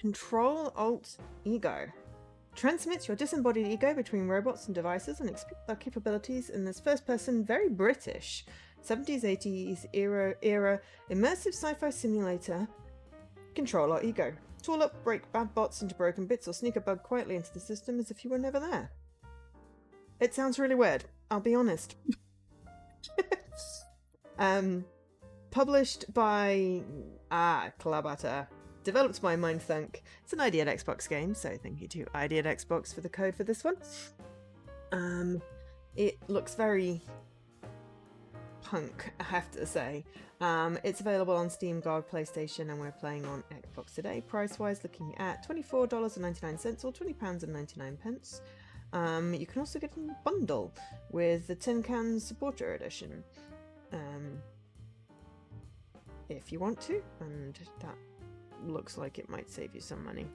Ctrl Alt Ego. Transmits your disembodied ego between robots and devices and explores their capabilities in this first-person, very British, 70s, 80s era immersive sci-fi simulator. Control Alt Ego. Tool up, break bad bots into broken bits, or sneak a bug quietly into the system as if you were never there. It sounds really weird, I'll be honest. Published by Clabata. Developed by Mindthunk. It's an ID at Xbox game, so thank you to ID at Xbox for the code for this one. It looks very punk, I have to say. It's available on Steam, GOG, PlayStation, and we're playing on Xbox today. Price-wise, looking at $24.99 or £20.99. You can also get a bundle with the Tin Can Supporter Edition, if you want to, and that looks like it might save you some money.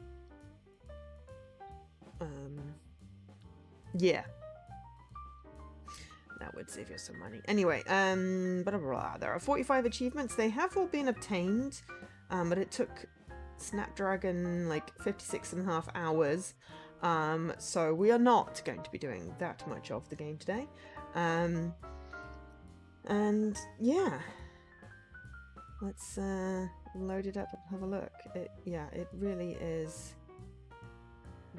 Yeah. That would save you some money. Anyway, blah, blah, blah. There are 45 achievements. They have all been obtained, but it took Snapdragon like 56.5 hours. So we are not going to be doing that much of the game today. And yeah, let's load it up and have a look. It really is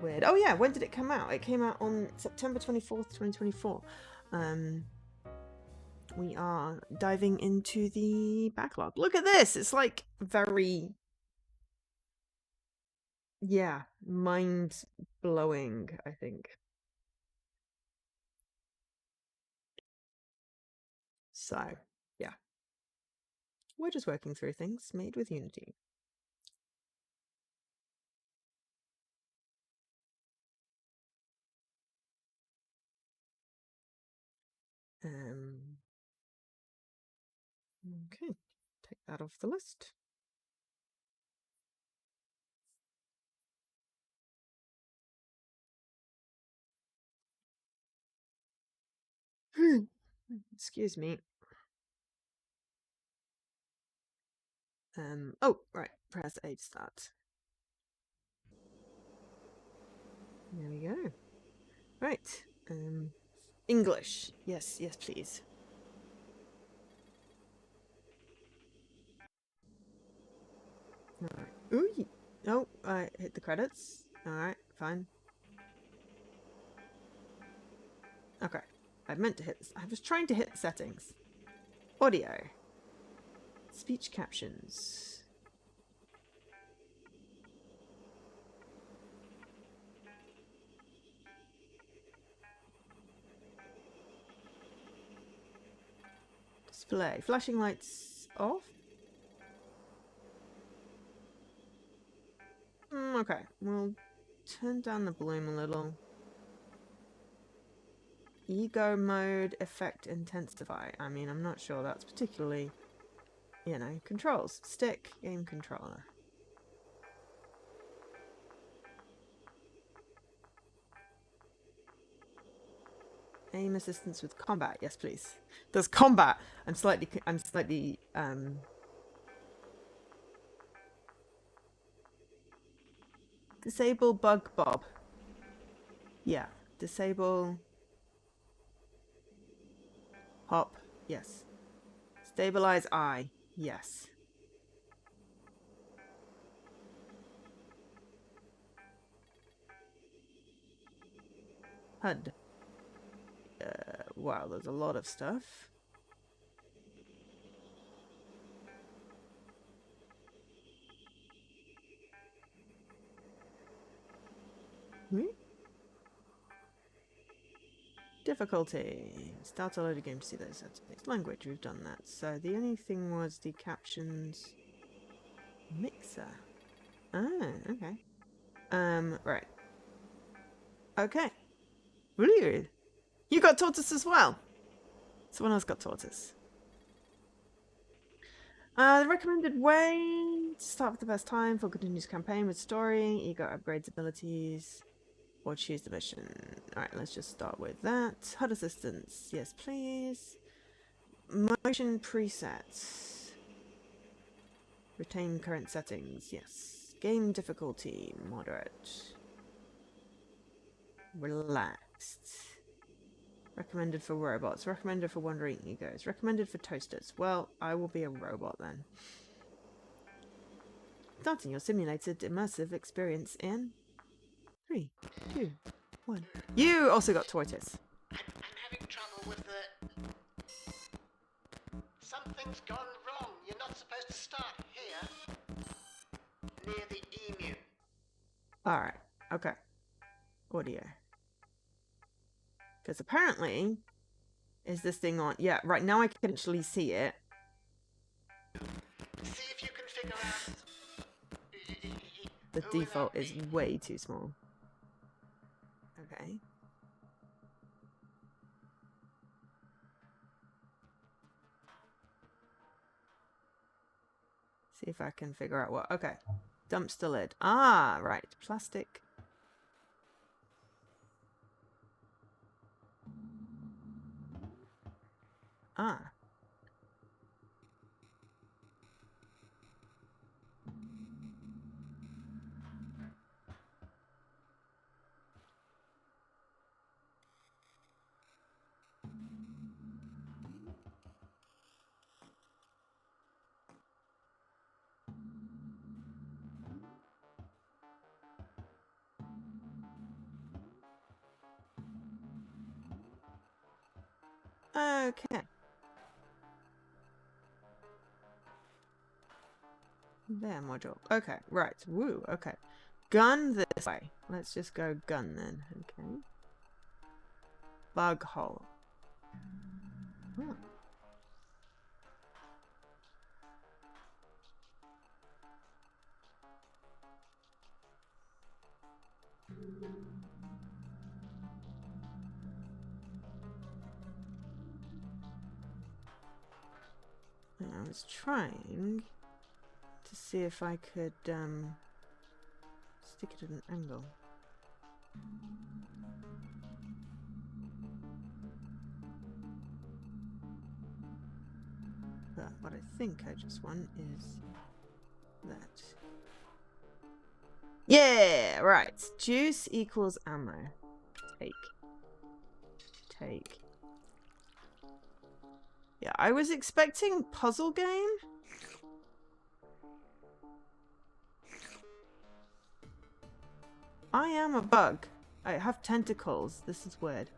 weird. Oh yeah, when did it come out? It came out on September 24th, 2024. We are diving into the backlog. Look at this! It's like very, yeah, mind-blowing, I think. So, yeah. We're just working through things made with Unity. Okay, take that off the list. Excuse me. Oh, right, press A to start. There we go. Right, English. Yes, yes, please. Alright. Ooh, oh, I hit the credits. Alright, fine. Okay, I meant to hit this. I was trying to hit settings. Audio. Speech captions. Display. Flashing lights off. Okay, we'll turn down the bloom a little. Ego mode, effect intensify. I mean, I'm not sure that's particularly, you know, controls. Stick, game controller. Aim assistance with combat. Yes, please. There's combat. I'm slightly disable bug bob. Yeah, disable hop. Yes. Stabilize eye. Yes. HUD. Wow, there's a lot of stuff. Difficulty. Start a load of game to see those settings. Language, we've done that. So the only thing was the captions mixer. Ah, okay. Right. Okay. Really? You got tortoise as well? Someone else got tortoise. The recommended way to start with the best time for continuous campaign with story, ego upgrades abilities, or choose the mission. Alright, let's just start with that. HUD assistance, yes please. Motion presets. Retain current settings, yes. Game difficulty, moderate. Relaxed. Recommended for robots. Recommended for wandering egos. Recommended for toasters. Well, I will be a robot then. Starting your simulated immersive experience in 3, 2, 1. You also got tortoise. I'm having trouble with the... Something's gone wrong. You're not supposed to start here. Near the emu. Alright, okay. Audio. Because apparently, is this thing on? Yeah, right now I can actually see it. See if you can figure out... The default is way too small. Okay. See if I can figure out what. Okay. Dumps the lid. Ah, right. Plastic. Ah. Okay. There, module. Okay, right. Woo, okay. Gun this way. Let's just go gun then. Okay. Bug hole. Hmm. I was trying to see if I could stick it at an angle. But what I think I just want is that. Yeah, right. Juice equals ammo. Take. Yeah, I was expecting puzzle game. I am a bug. I have tentacles. This is weird.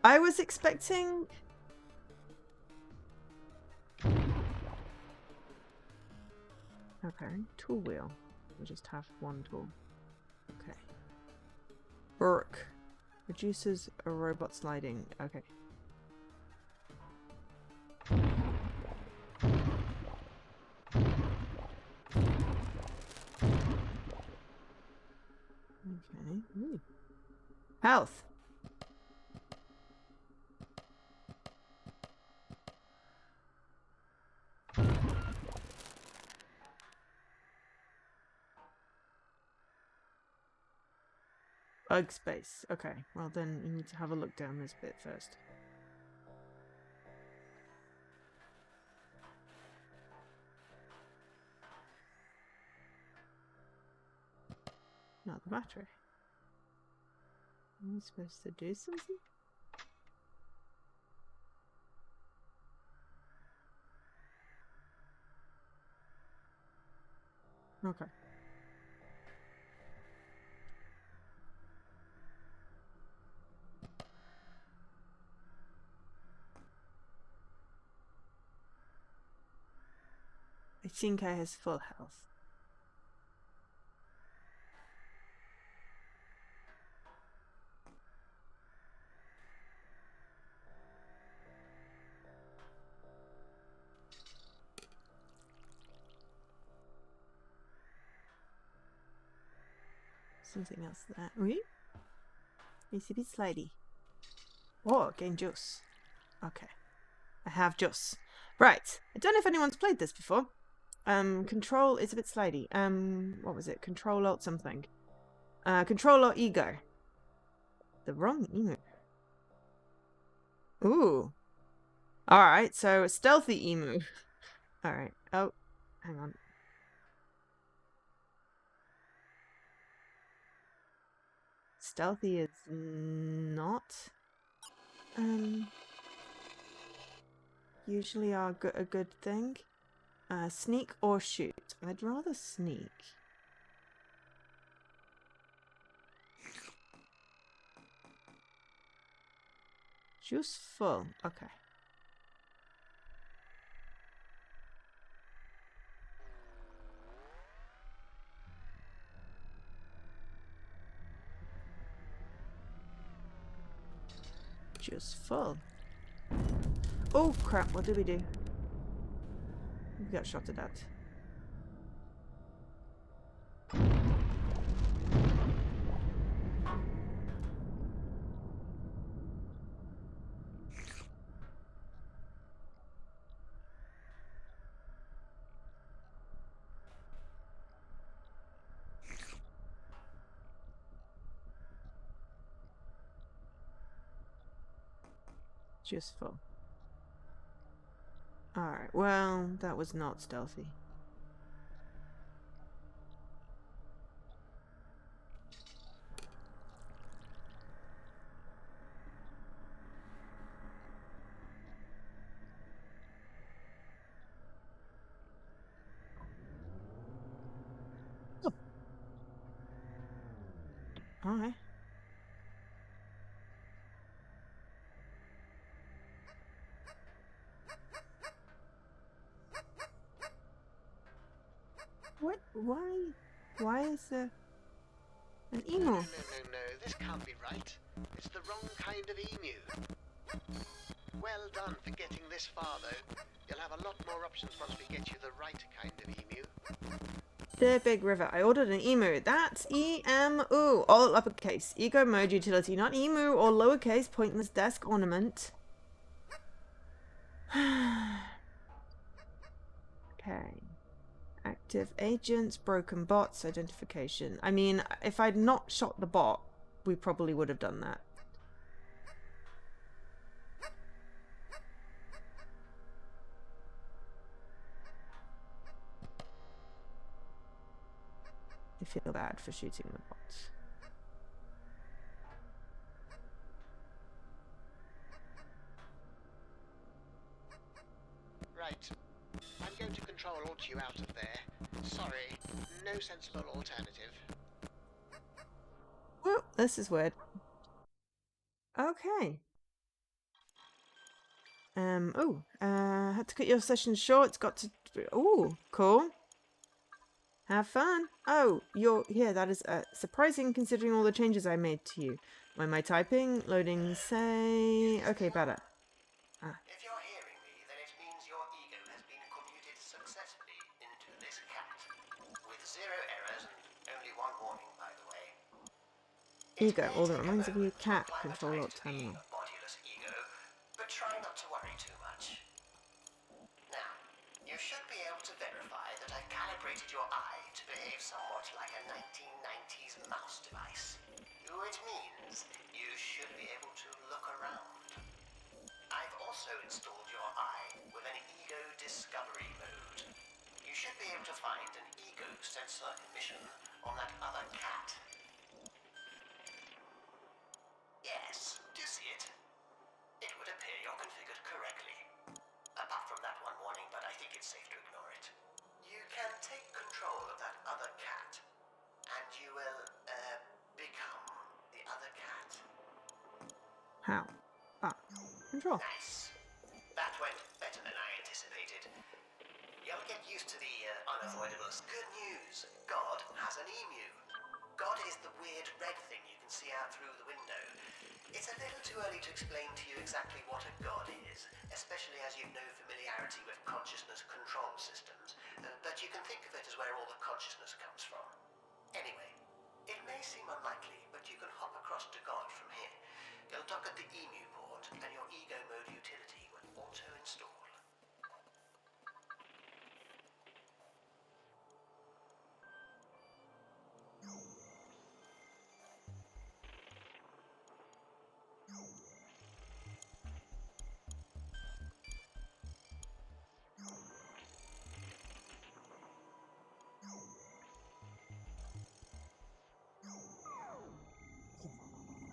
I was expecting... Okay, tool wheel. We just have one tool. Okay. Burk. Reduces a robot sliding. Okay. Okay. Ooh. Health. Bug space. Okay. Well, then we need to have a look down this bit first. Not the battery. Am I supposed to do something? Okay. I think I has full health. Something else there. Oui? It's a bit slidey. Oh, gain juice. Okay. I have juice. Right. I don't know if anyone's played this before. Control is a bit slidey. What was it? Control Alt something. Control Alt Ego. The wrong emu. Ooh. Alright, so a stealthy emu. Alright. Oh, hang on. stealthy is not usually a good thing. Sneak or shoot. I'd rather sneak. Juice full. Okay. Juice full. Oh crap, what did we do? We got shot at that. Just full. Alright, well, that was not stealthy. Oh. Alright. What? Why is there an emu? No, this can't be right. It's the wrong kind of emu. Well done for getting this far, though. You'll have a lot more options once we get you the right kind of emu. The Big River. I ordered an emu. That's E-M-U. All uppercase. Ego mode utility. Not emu or lowercase pointless desk ornament. Okay. Active agents, broken bots, identification. I mean, if I'd not shot the bot, we probably would have done that. I feel bad for shooting the bots. Right. I'm going to Ctrl Alt you out of there. Sorry, no sensible alternative. Well, this is weird. Okay. Had to cut your session short. It's got to... Ooh, cool. Have fun. Oh, you're here. That is surprising considering all the changes I made to you. Why am I typing? Loading, say... Okay, better. If you're hearing me, then it means your ego has been commuted successfully into this cat. With 0 errors and only 1 warning, by the way. Ego, all that reminds of you. Cat, Control Alt Terminal. Bodiless ego, but try not to worry too much. Now, you should be able to verify that I've calibrated your eye to behave somewhat like a 1990s mouse device. Which means you should be able to look around. I've also installed your eye with an ego discovery mode. You should be able to find an ego sensor emission on that other cat. Yes, do you see it? It would appear you're configured correctly. Apart from that one warning, but I think it's safe to ignore it. You can take control of that other cat, and you will, become the other cat. How? Control. Nice. That went better than I anticipated. You'll get used to the unavoidables. Good news. God has an emu. God is the weird red thing you can see out through the window. It's a little too early to explain to you exactly what a god is, especially as you've no familiarity with consciousness control systems, but you can think of it as where all the consciousness comes from. Anyway, it may seem unlikely, but you can hop across to God from here. You'll dock at the emu port, and your ego mode utility will auto-install.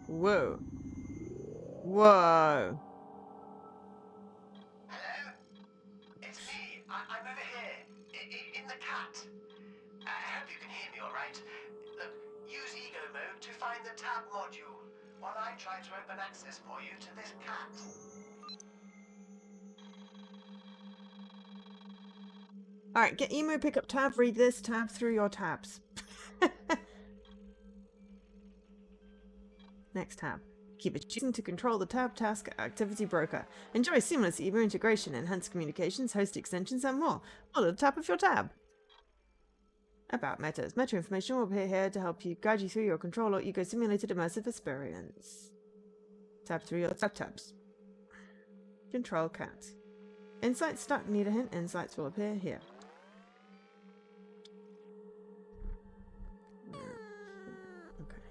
Whoa. Whoa. Hello? It's me. I'm over here. In the cat. I hope you can hear me all right. Look, use ego mode to find the tab module while I try to open access for you to this cat. Alright, get emo, pick up tab, read this tab through your tabs. Next tab. Keep it choosing to control the tab task activity broker. Enjoy seamless emo integration, enhanced communications, host extensions, and more. All at the top of your tab. About metas. Meta information will appear here to help you guide you through your Ctrl Alt Ego simulated immersive experience. Tab through your tabs. Control cat. Insights stuck. Need a hint? Insights will appear here. Okay.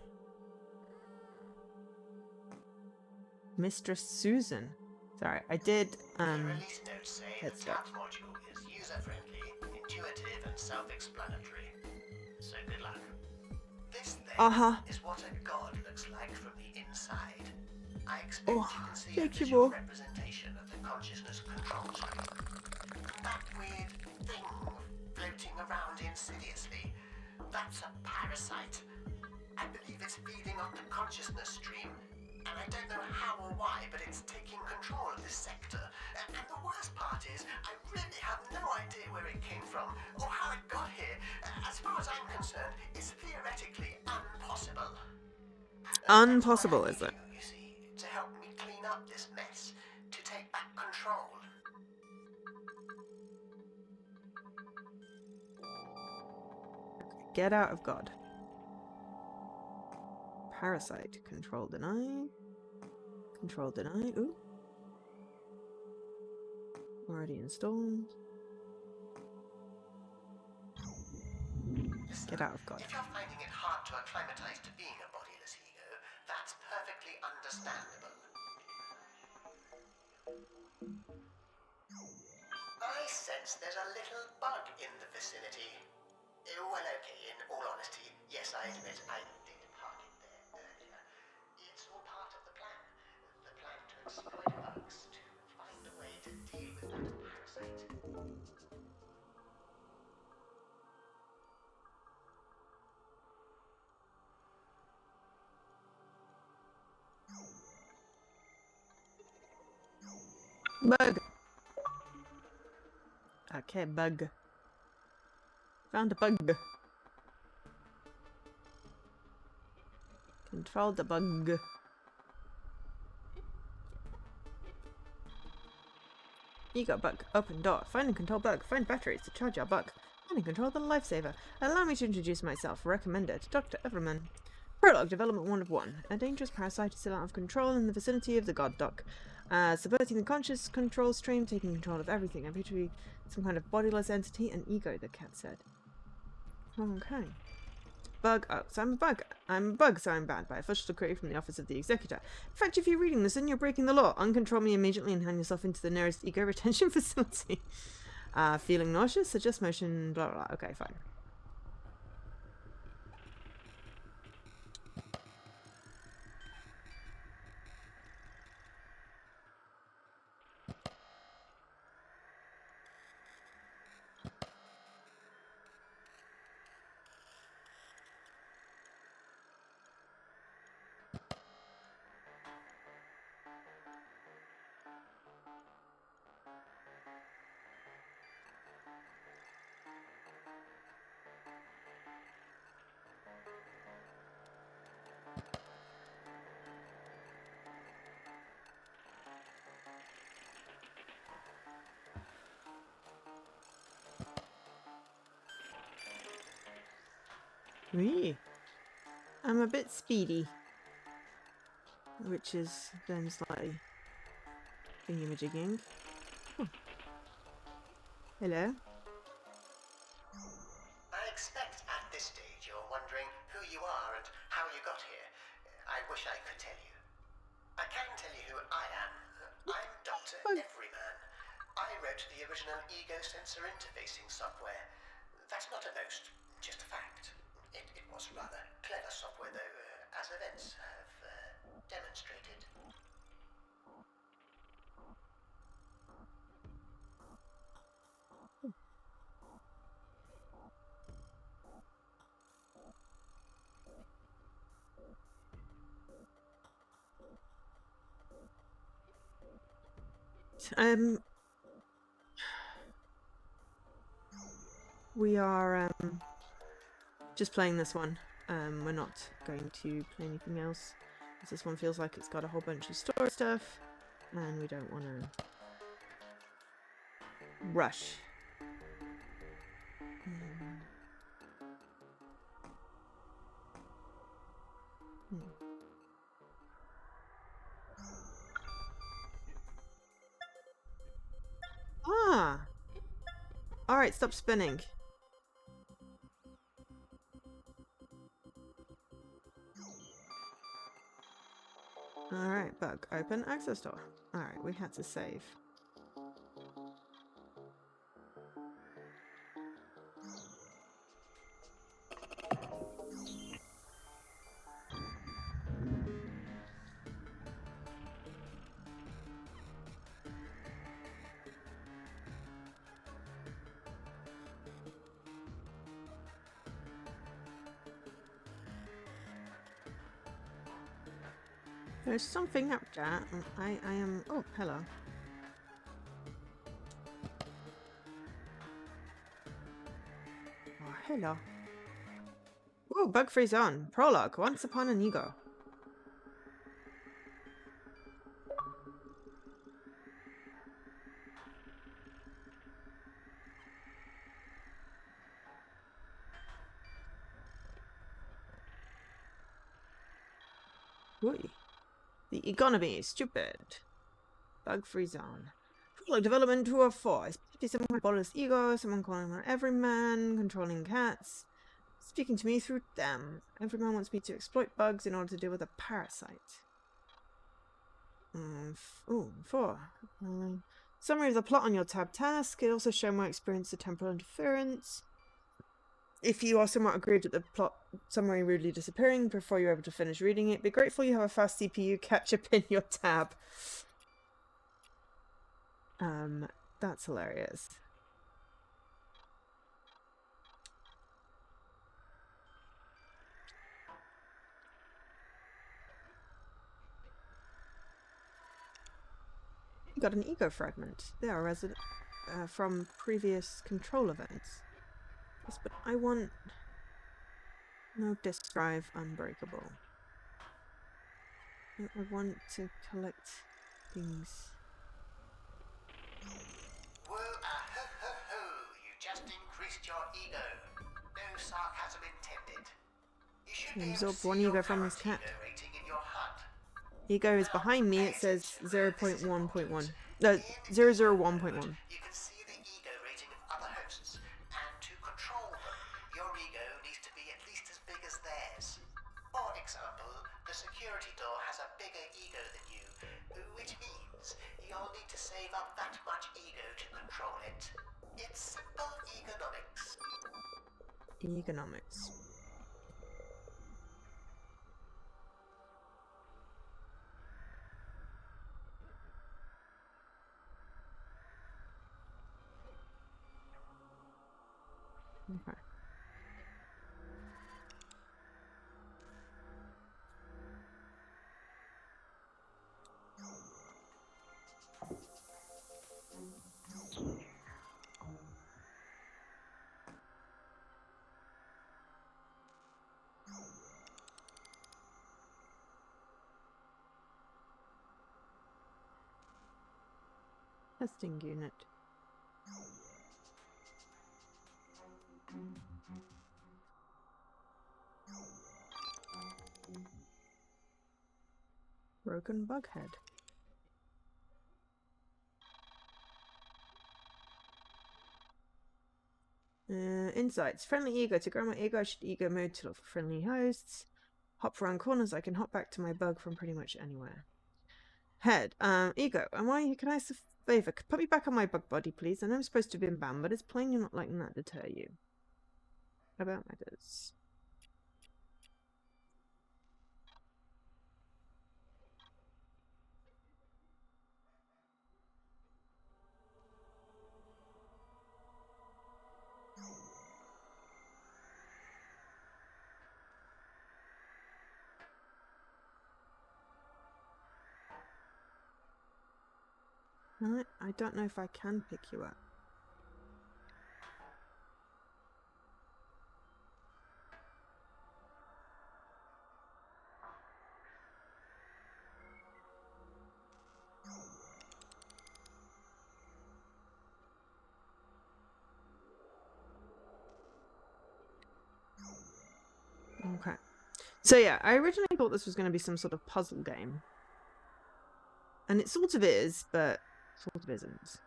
Mistress Susan. Sorry, I did The release notes say the headstart. tabs module is user-friendly, intuitive, and self-explanatory. So good luck. This thing is what a god looks like from the inside. I expect you can see a visual representation of the consciousness control stream. That weird thing floating around insidiously, that's a parasite. I believe it's feeding on the consciousness stream, and I don't know how or why, but it's taking control of this sector. And the worst part is, I really have no idea where it came from, or how it got here. As far as I'm concerned, it's theoretically impossible. Impossible, is it? You see, to help me clean up this mess, to take back control. Get out of God. Parasite. Control deny. Control deny. Ooh. Already installed. Get out of God. If you're finding it hard to acclimatize to being a bodiless ego, that's perfectly understandable. I sense there's a little bug in the vicinity. Well, okay, in all honesty, yes, I admit I did park it there earlier. It's all part of the plan. The plan to exploit bugs to find a way to deal with that parasite. Bug. Okay, bug. Found a bug. Control the bug. Ego bug. Open door. Find and control bug. Find batteries to charge our bug. Find and control the lifesaver. Allow me to introduce myself. Recommended. Dr. Everman. Prologue Development 1 of 1. A dangerous parasite is still out of control in the vicinity of the God Dock. Subverting the conscious control stream, taking control of everything. I appear to be some kind of bodiless entity, an ego, the cat said. Okay. Bug. Oh, so I'm a bug. I'm a bug, so I'm banned by official decree from the Office of the Executor. In fact, if you're reading this, then you're breaking the law. Uncontrol me immediately and hand yourself into the nearest ego retention facility. Feeling nauseous? Suggest motion, blah, blah, blah. Okay, fine. Wee. I'm a bit speedy. Which is then slightly thingy-majigging. Oh. Hello? I expect at this stage you're wondering who you are and how you got here. I wish I could tell you. I can tell you who I am. I'm Dr. Everyman. I wrote the original ego sensor interfacing software. That's not a boast, just a fact. It was rather clever software, though, as events have demonstrated. We are just playing this one. We're not going to play anything else. This one feels like it's got a whole bunch of story stuff, and we don't want to rush. Ah! Alright, stop spinning. Alright, bug. Open access door. Alright, we had to save. There's something up there. I am... Oh, hello. Oh, hello. Oh, bug freeze on. Prologue. Once upon an ego. Oi. The economy is stupid. Bug freeze on. Prologue development 204. Someone calling us ego, someone calling on every man, controlling cats. Speaking to me through them. Everyone wants me to exploit bugs in order to deal with a parasite. 4. Summary of the plot on your tab task. It also shows my experience of temporal interference. If you are somewhat aggrieved at the plot summary rudely disappearing before you're able to finish reading it, be grateful you have a fast CPU catch-up in your tab. That's hilarious. You got an ego fragment. They are resident from previous control events. Yes, but I want no disk drive unbreakable. I want to collect things. Whoa-a-ho-ho-ho! You just increased your ego. No sarcasm intended. You should be able to Absorb see one your ego from current this cat. ego rating in your HUD. Ego is behind me. It says 0.1.1. No, 001.1. You can see the ego rating of other hosts, and to control them, your ego needs to be at least as big as theirs. For example, the security door has a bigger ego than you, which means you'll need to save up that much ego to control it. It's simple economics. Economics. Okay. Testing unit. Broken bug head. Insights. Friendly ego. To grow my ego, I should ego mode to look for friendly hosts. Hop around corners. I can hop back to my bug from pretty much anywhere. Head. Ego. Can I ask a favor? Put me back on my bug body, please. I know I'm supposed to be in BAM, but it's plain you're not letting that deter you. About matters. I don't know if I can pick you up. Okay. So yeah, I originally thought this was going to be some sort of puzzle game. And it sort of is, but sort of isn't.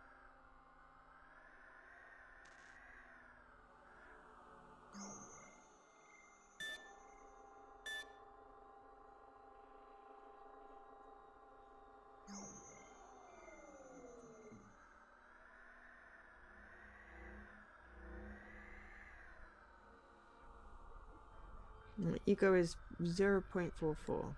My ego is 0.44.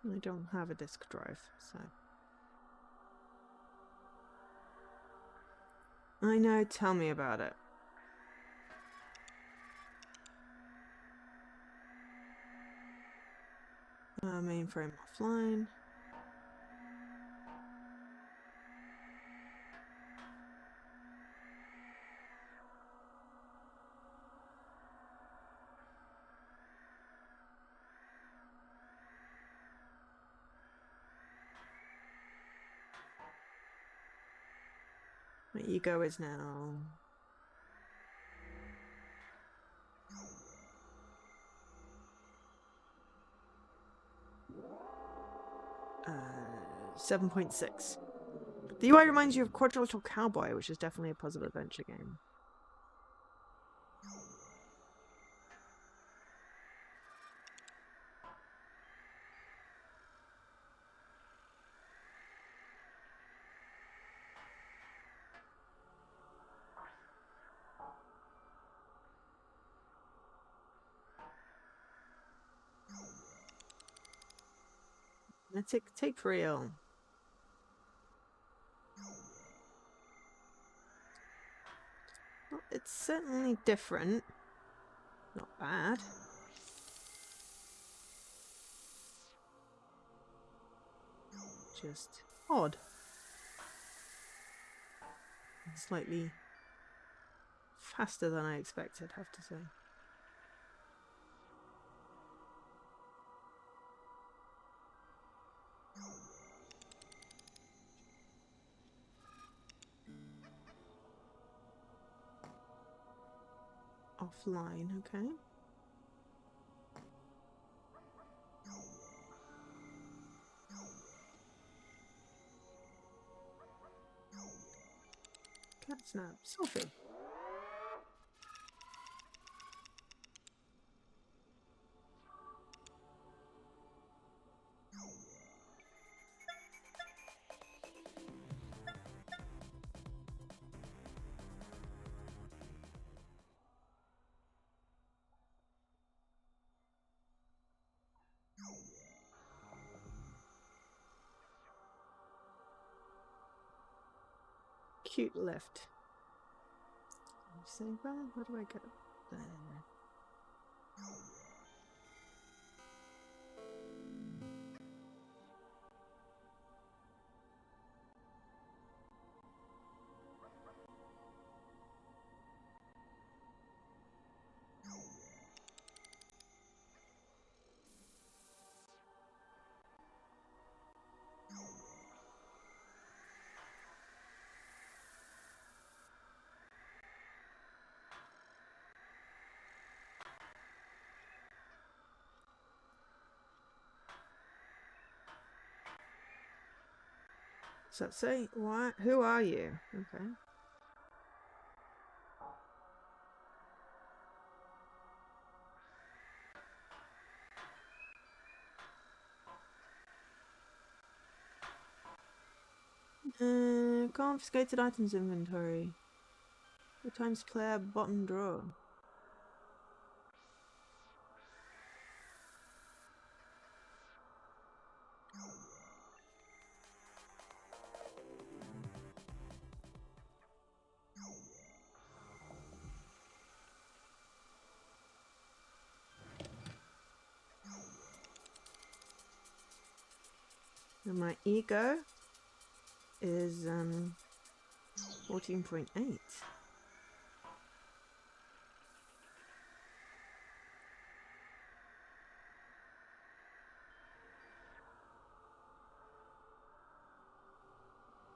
I don't have a disk drive, so... I know, tell me about it. Mainframe offline. My ego is now... 7.6. The UI reminds you of Quadrilateral Cowboy, which is definitely a puzzle adventure game. Let's take real. Well, it's certainly different. Not bad. Just odd. Slightly faster than I expected, I have to say. Offline, okay. Cat snap, selfie. Cute lift. Save that? Where do I go? There. So say what? Who are you? Okay. Confiscated items inventory. 2 times player bottom drawer. And my ego is 14.8.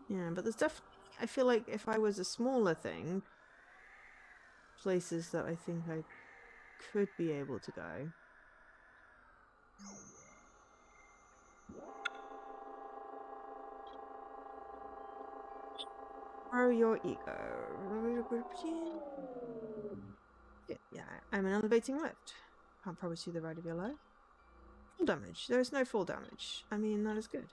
Yeah, but there's definitely, I feel like if I was a smaller thing, places that I think I could be able to go. Grow your ego. Yeah, I'm an elevating lift. Can't promise you the ride of your life. Full damage. There is no full damage. I mean, that is good.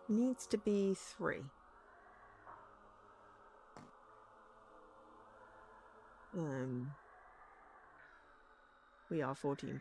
Needs to be 3. We are 14.8.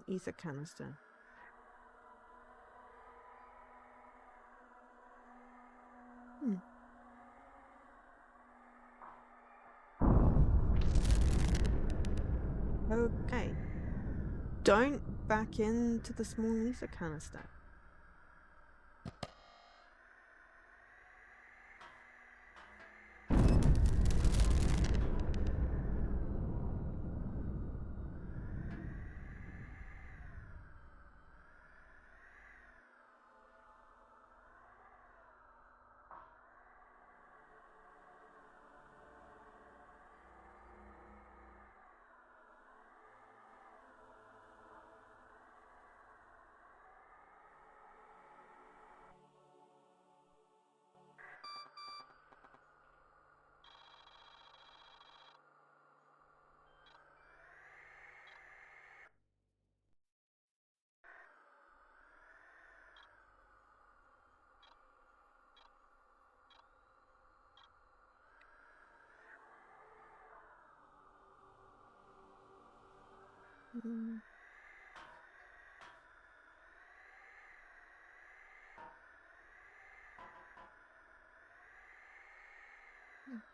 Ether canister. Okay. Don't back into the small ether canister.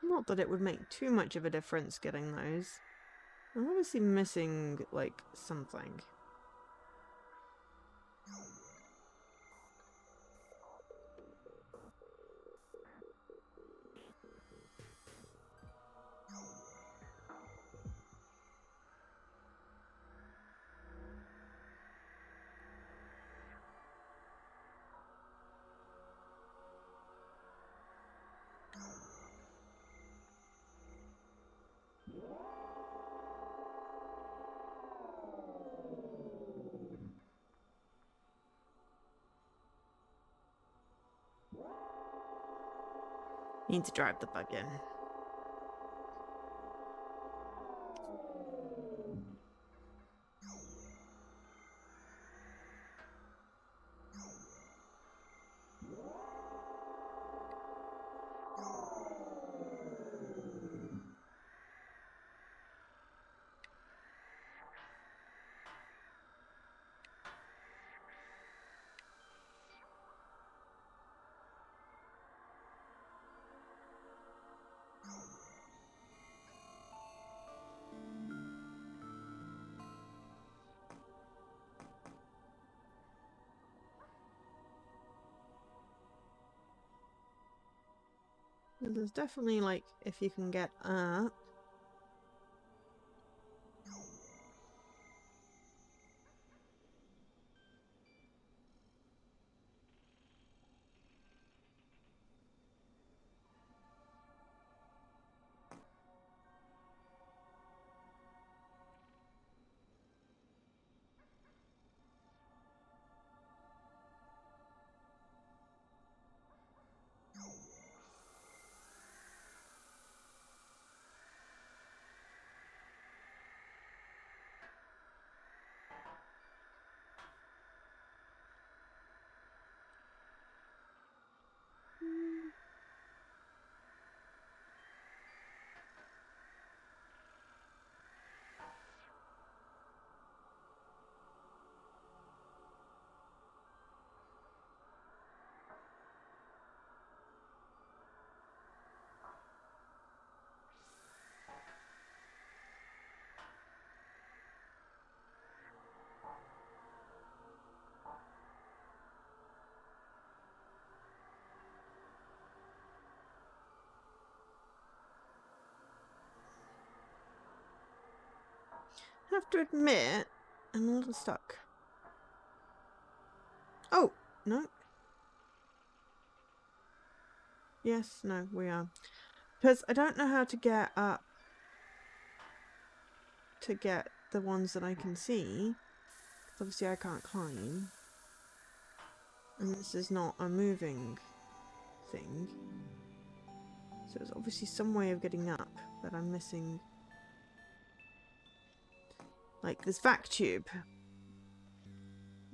Not that it would make too much of a difference getting those. I'm obviously missing, like, something. Need to drive the bug in. There's definitely, like, if you can get up. I have to admit, I'm a little stuck. Oh, no. Yes, no, we are. Because I don't know how to get up to get the ones that I can see. Because obviously I can't climb. And this is not a moving thing. So there's obviously some way of getting up that I'm missing. Like this vac tube.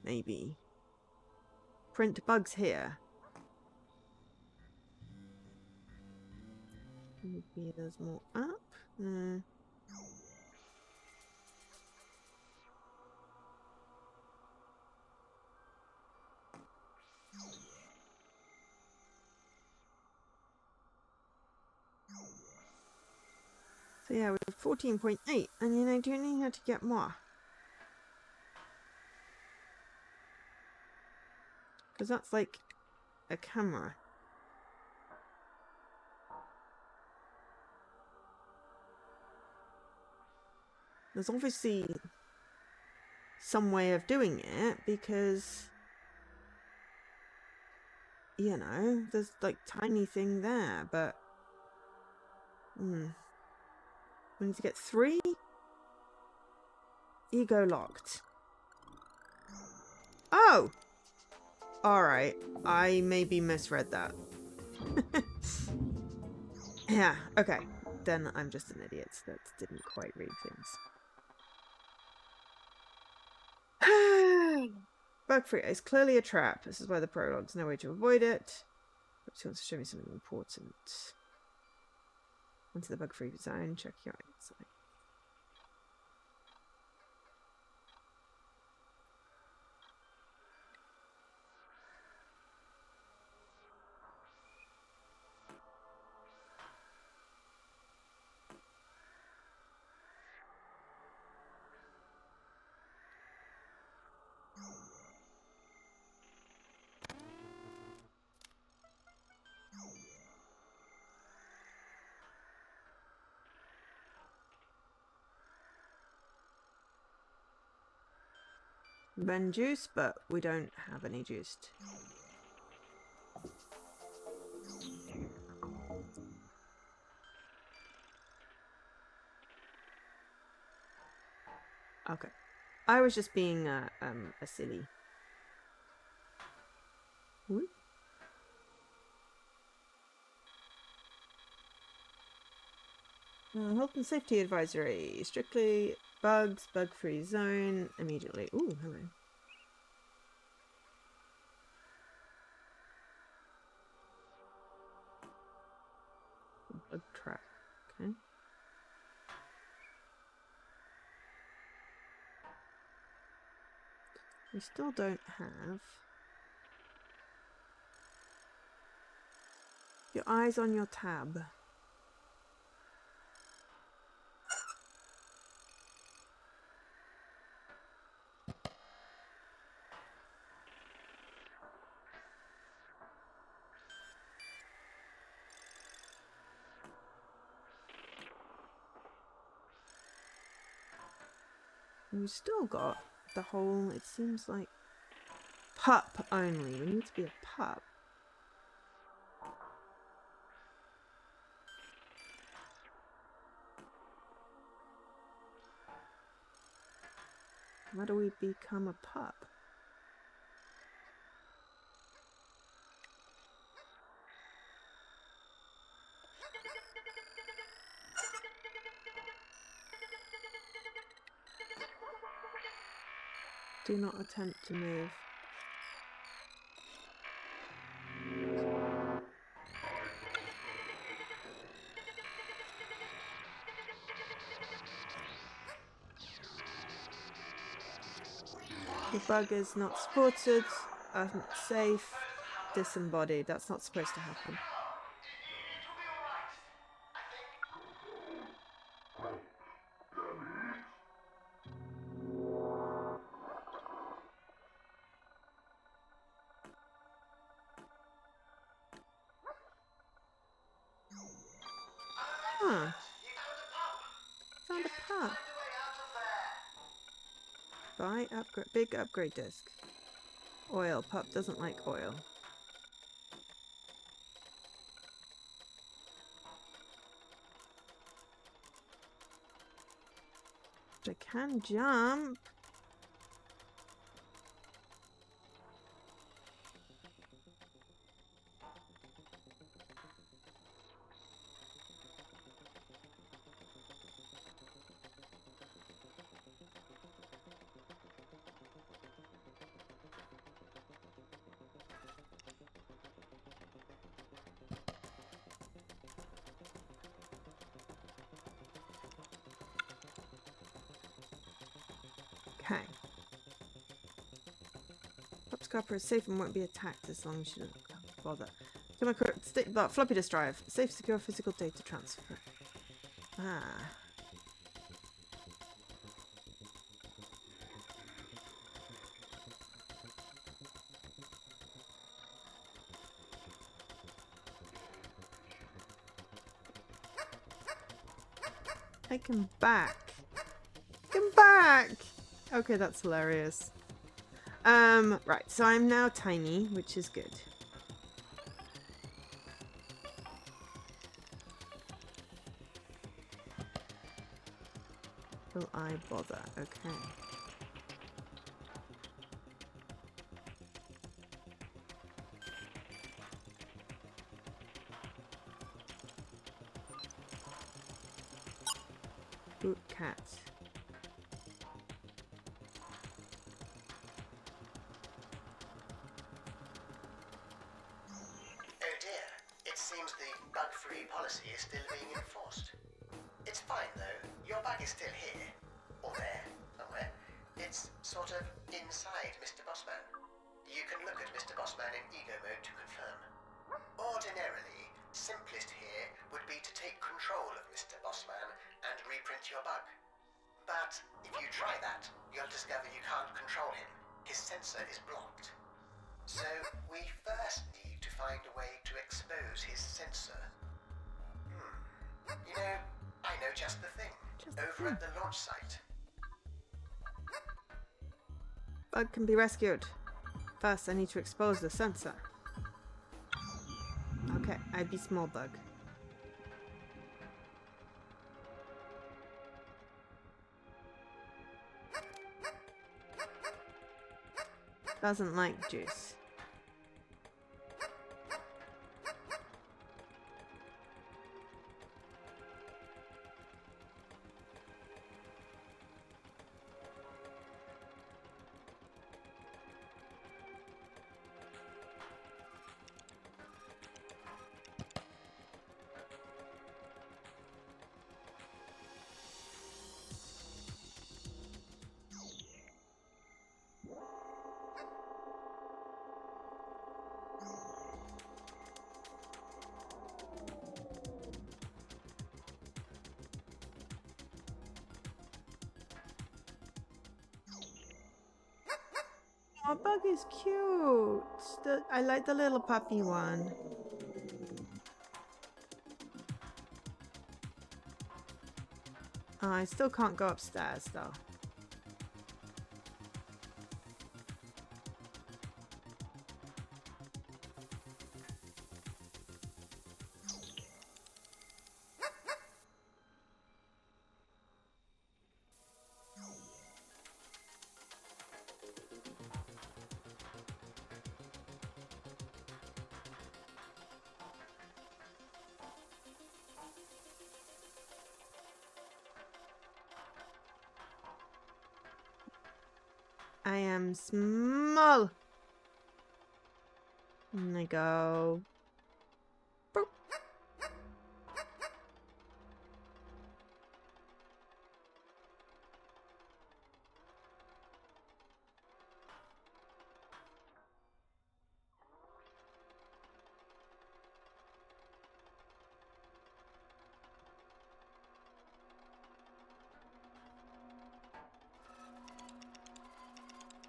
Maybe. Print bugs here. Maybe there's more up. No. So yeah, we have 14.8, and you know, do you know how to get more? Because that's like a camera. There's obviously some way of doing it because, you know, there's like tiny thing there, but we need to get 3 ego locked. Oh, all right. I maybe misread that. Yeah. Okay. Then I'm just an idiot that didn't quite read things. Bug free is clearly a trap. This is why the prologue's no way to avoid it. Perhaps he wants to show me something important. Onto the bug free design. Check your inside. Ben juice, but we don't have any juiced. Okay. I was just being a silly. Whoop. Health and safety advisory. Strictly bugs, bug-free zone. Immediately. Ooh, hello. Bug trap. Okay. We still don't have your eyes on your tab. We've still got the whole, it seems like, pup only. We need to be a pup. How do we become a pup? Do not attempt to move. The bug is not supported, safe, disembodied. That's not supposed to happen. Huh. Found a pup. Buy upgrade, big upgrade disc. Oil. Pup doesn't like oil. I can jump. Okay. Pup's copper is safe and won't be attacked as long as you don't bother. Come on, floppy disk drive. Safe, secure physical data transfer. Ah. Take him back. Come back! Okay, that's hilarious. Right, so I'm now tiny, which is good. Will I bother? Okay. Boot cat. Oh dear, it seems the bug-free policy is still being enforced. It's fine though, your bug is still here, or there, somewhere. It's sort of inside Mr. Bossman. You can look at Mr. Bossman in ego mode to confirm. Ordinarily, simplest here would be to take control of Mr. Bossman and reprint your bug. But if you try that, you'll discover you can't control him. His sensor is blocked. So we first need to find a way to expose his sensor. You know, I know just the thing. Over at the launch site. Bug can be rescued. First, I need to expose the sensor. Okay, I be small bug. Doesn't like juice. Oh, Bug is cute. I like the little puppy one. I still can't go upstairs though. I am small. And I go. Boop.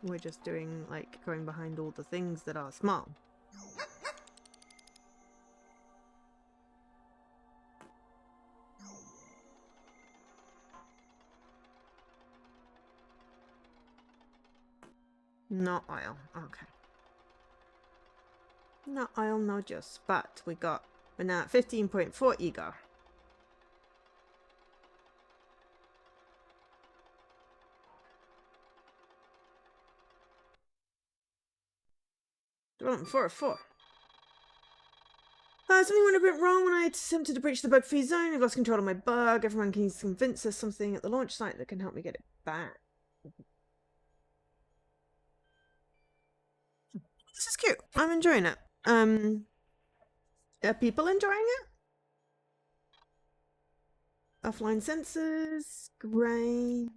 We're just doing, like, going behind all the things that are small. No oil. Okay. No oil, no juice. But we're now at 15.4 ego. Development 4 of 4. Something went a bit wrong when I attempted to breach the bug-free zone. I've lost control of my bug. Everyone can convince us something at the launch site that can help me get it back. This is cute. I'm enjoying it. Are people enjoying it? Offline sensors. Great.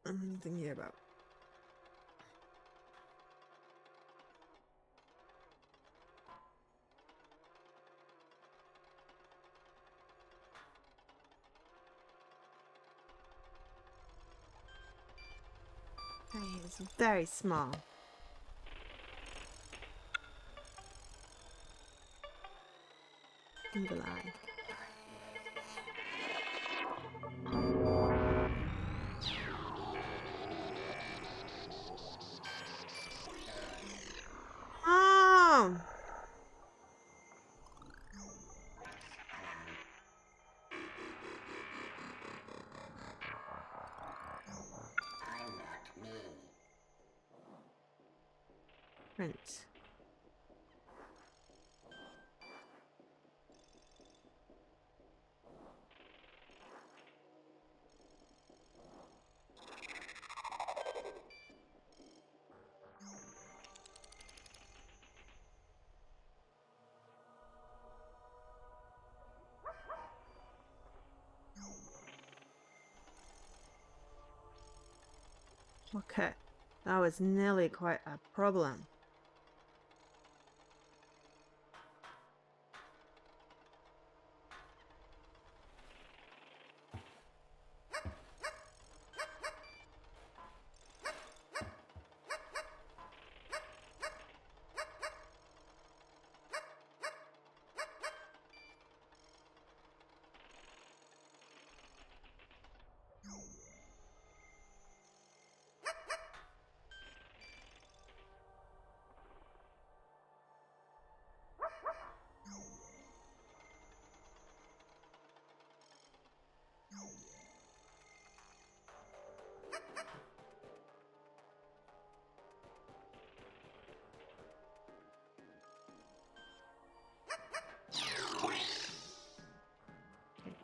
I'm thinking about. It's very small. Evil eye. Oh! Print. Okay, that was nearly quite a problem.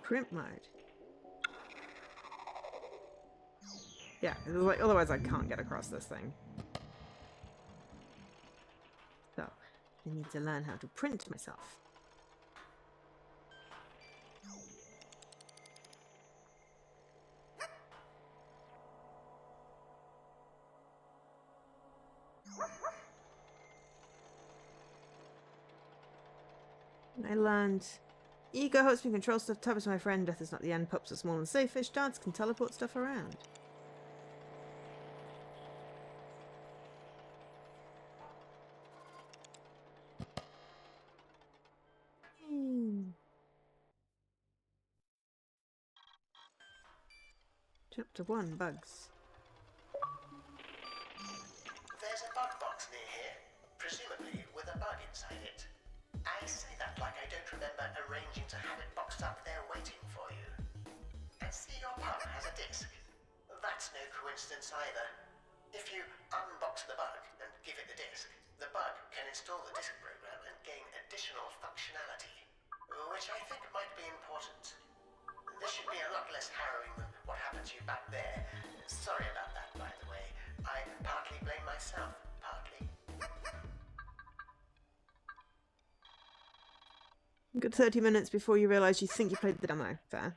Print mode. Yeah, like, otherwise I can't get across this thing. So, I need to learn how to print myself. I learned Ego helps me control stuff. Tub is my friend. Death is not the end. Pups are small and safe. Fish dance can teleport stuff around. Chapter 1, Bugs. There's a bug box near here, presumably with a bug inside it. I say that like I don't remember arranging to have it boxed up there waiting for you. And see, your pub has a disk. That's no coincidence either. If you unbox the bug and give it the disk, the bug can install the disk program and gain additional functionality, which I think might be important. This should be a lot less harrowing than what happened to you back there. Sorry about that, by the way. I partly blame myself, partly. Good 30 minutes before you realise you think you played the demo. Fair.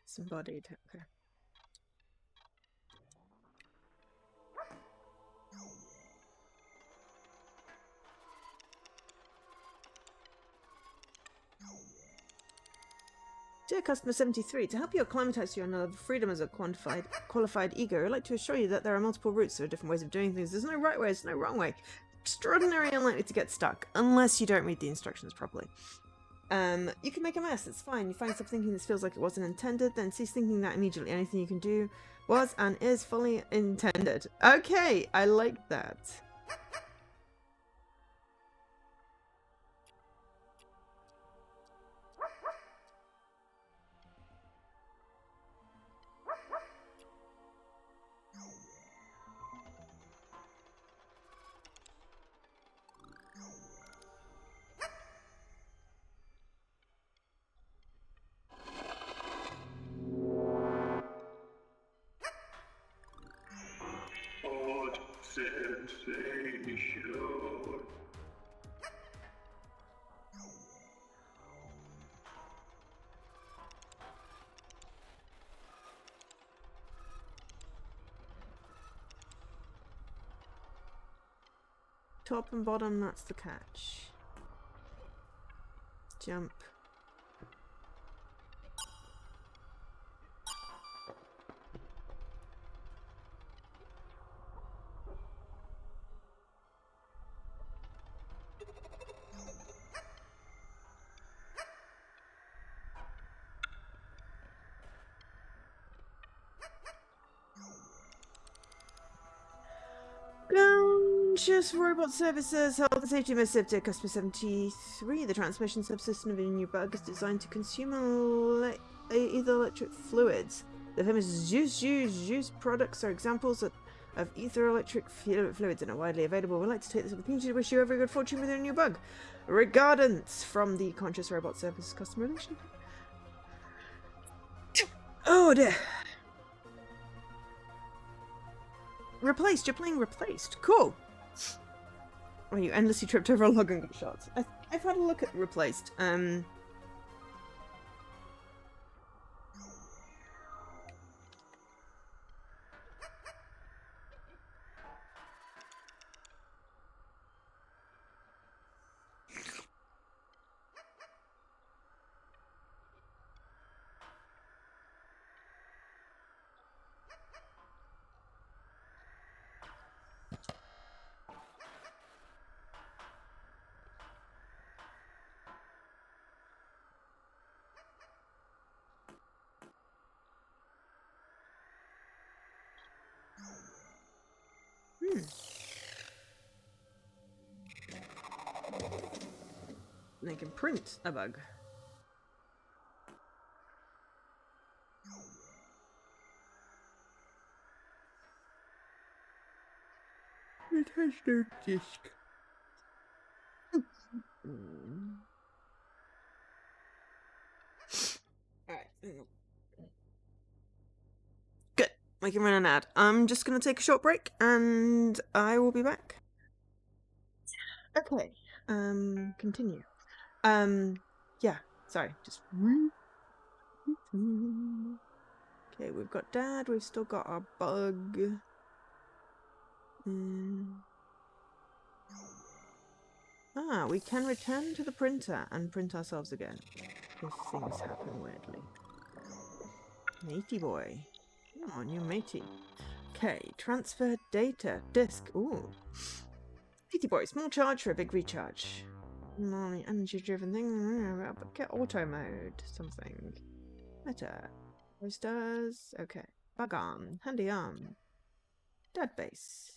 Disembodied. Okay. Dear Customer 73, to help you acclimatise to your knowledge of freedom as a qualified ego, I'd like to assure you that there are multiple routes, there are different ways of doing things. There's no right way, there's no wrong way. Extraordinarily unlikely to get stuck, unless you don't read the instructions properly. You can make a mess, it's fine. You find yourself thinking this feels like it wasn't intended, then cease thinking that immediately. Anything you can do was and is fully intended. Okay, I like that. Top and bottom, that's the catch. Jump. Conscious Robot Services, Health and Safety Missive to Customer 73. The transmission subsystem of a new bug is designed to consume ether electric fluids. The famous Zeus products are examples of ether electric fluids and are widely available. We'd like to take this opportunity to wish you every good fortune with your new bug. Regardance from the Conscious Robot Services Customer Relation. Oh dear. Replaced. You're playing Replaced. Cool. Oh, you endlessly tripped over a log and got shot. I've had a look at Replaced. They can print a bug. It has no disk. Alright. Good. We can run an ad. I'm just going to take a short break and I will be back. Okay. Continue. Yeah. Sorry. Just Okay, we've got Dad. We've still got our bug. Ah, we can return to the printer and print ourselves again if things happen weirdly. Matey boy. Oh, new matey. Okay, transfer data. Disk. Ooh. Matey boy, small charge for a big recharge. Energy driven thing. Get auto mode. Something. Better. Posters. Okay. Bug arm. Handy arm. Dad base.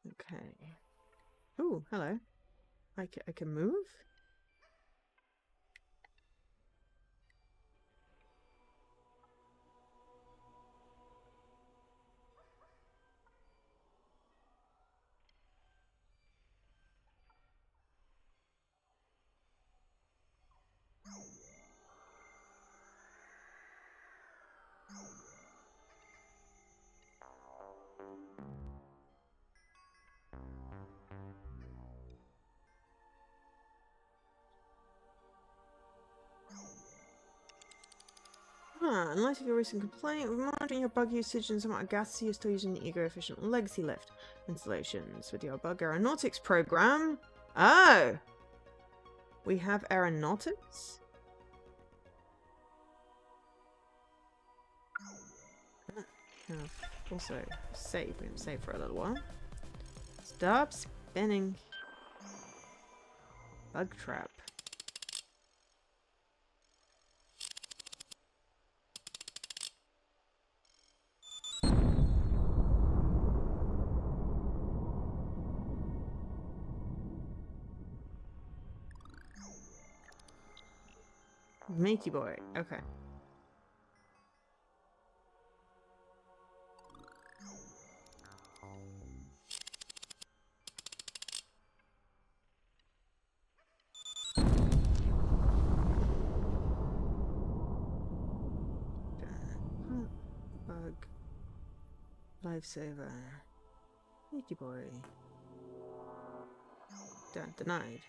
Okay. Ooh, hello. I can move? In light of your recent complaint, we're monitoring your bug usage and some amount of gas you're still using the eco-efficient legacy lift installations with your bug aeronautics program. Oh! We have aeronautics? Also, save. We can save for a little while. Stop spinning. Bug trap. Matey boy. Okay. Bug. Lifesaver. Matey boy. Denied.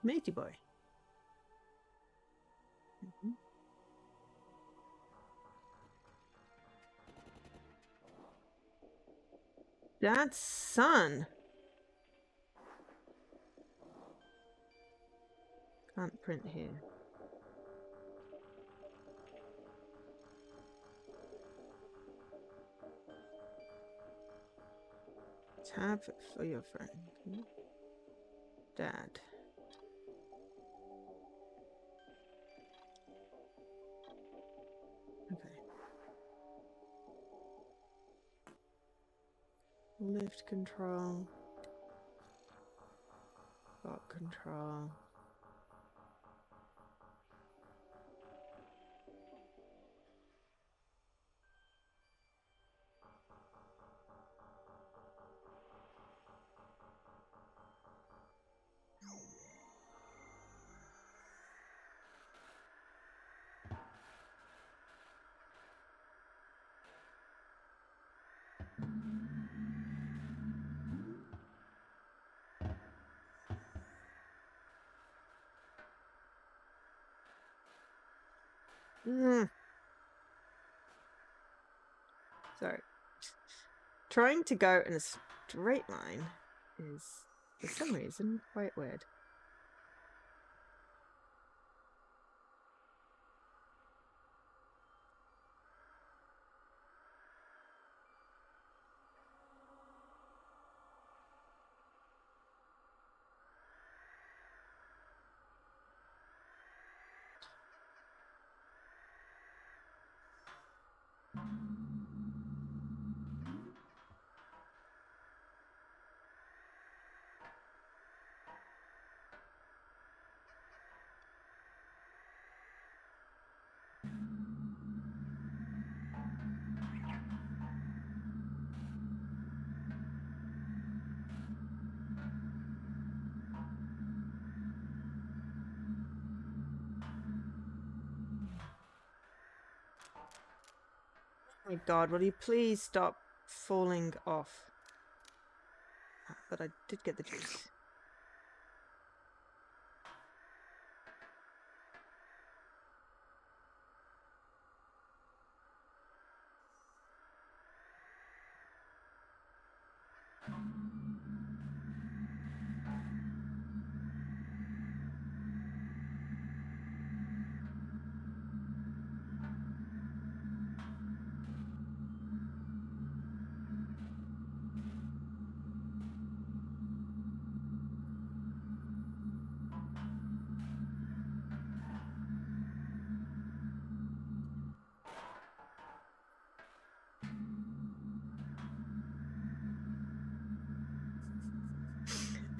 Matey boy. Dad's son. Can't print here. Tab for your friend. Dad. Okay. Lift control. Bot control. Sorry. Trying to go in a straight line is, for some reason, quite weird. Oh God, will you please stop falling off? Ah, but I did get the juice.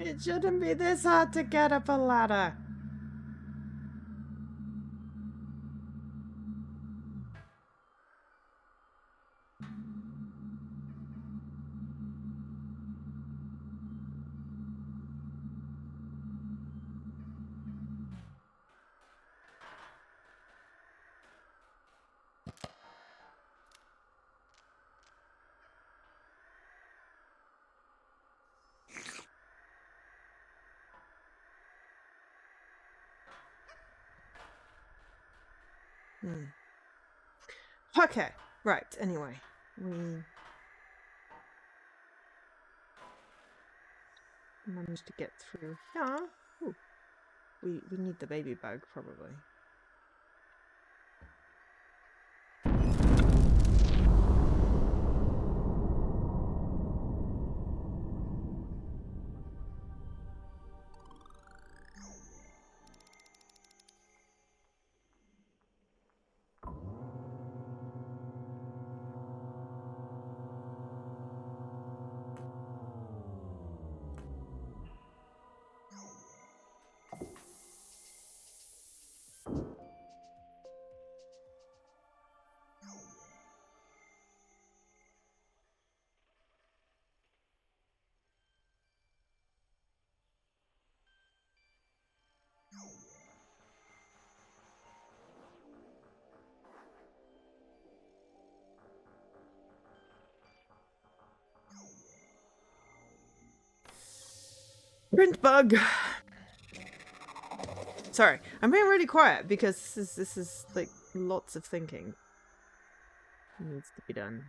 It shouldn't be this hard to get up a ladder. Okay, right, anyway. We managed to get through here. Ooh. We need the baby bug, probably. Print bug. Sorry, I'm being really quiet because this is like lots of thinking needs to be done.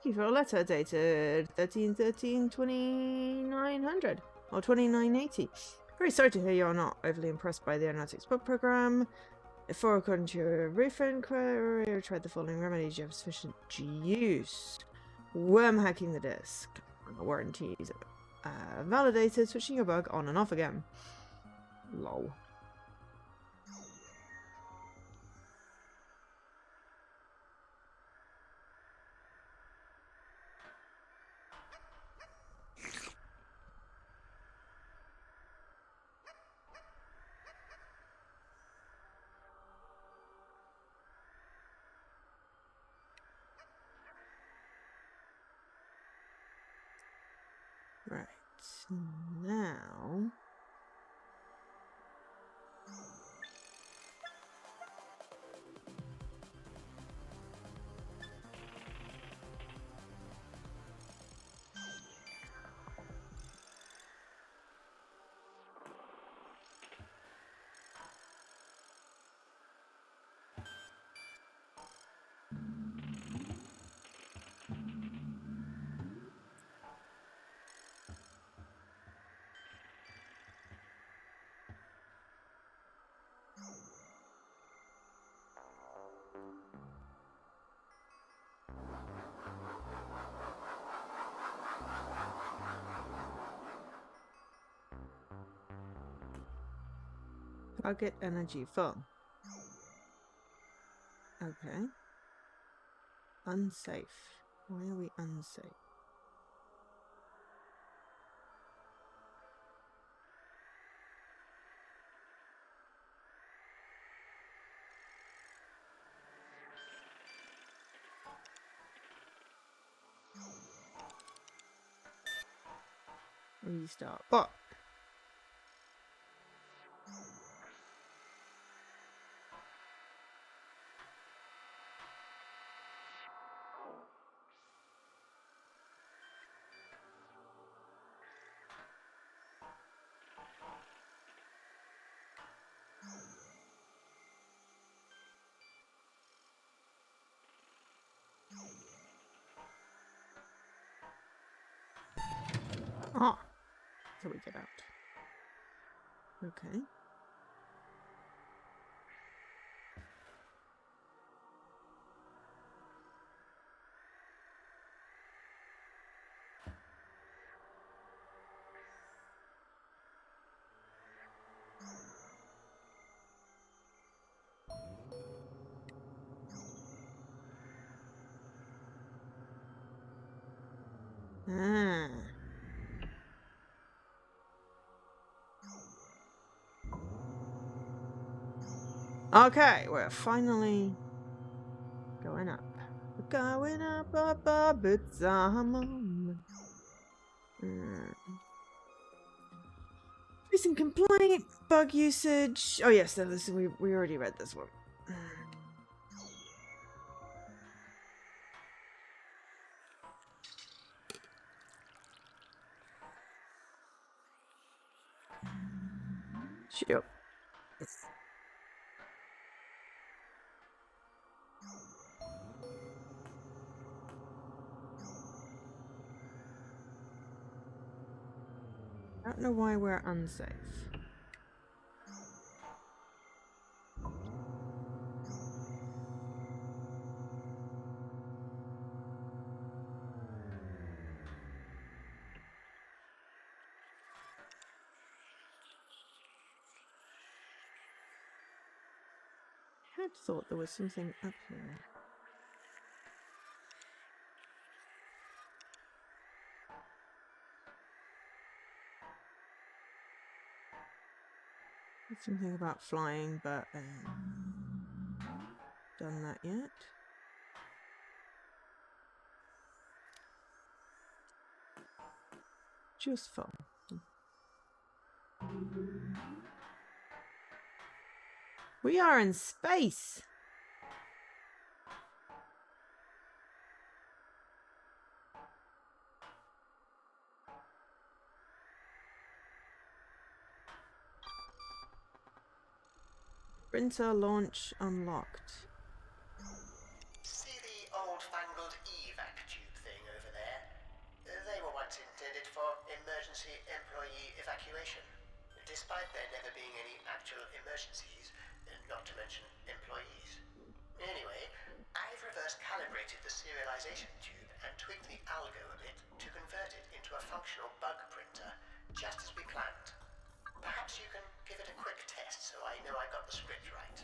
Thank you for a letter dated 13/13/2900 or 2980. Very sorry to hear you're not overly impressed by the Analytics book program. For according to your refund query, tried the following remedies. You have sufficient use. Worm hacking the disk. Warranties. Validated. Switching your bug on and off again. Lol. Right, now... Target energy full. Okay. Unsafe. Why are we unsafe? Restart. But so we get out. Okay. Ah. Okay, we're finally going up. We're going up, it's a moment. Facing complaint, bug usage. Oh yes, we already read this one. Sure. I don't know why we're unsafe. I had thought there was something up here. Something about flying, but done that yet? Just fun. We are in space. Printer launch unlocked. See the old-fangled evac tube thing over there? They were once intended for emergency employee evacuation. Despite there never being any actual emergencies, not to mention employees. Anyway, I've reverse calibrated the serialization tube and tweaked the algo a bit to convert it into a functional bug printer, just as we planned. Perhaps you can give it a quick test so I know I got the script right.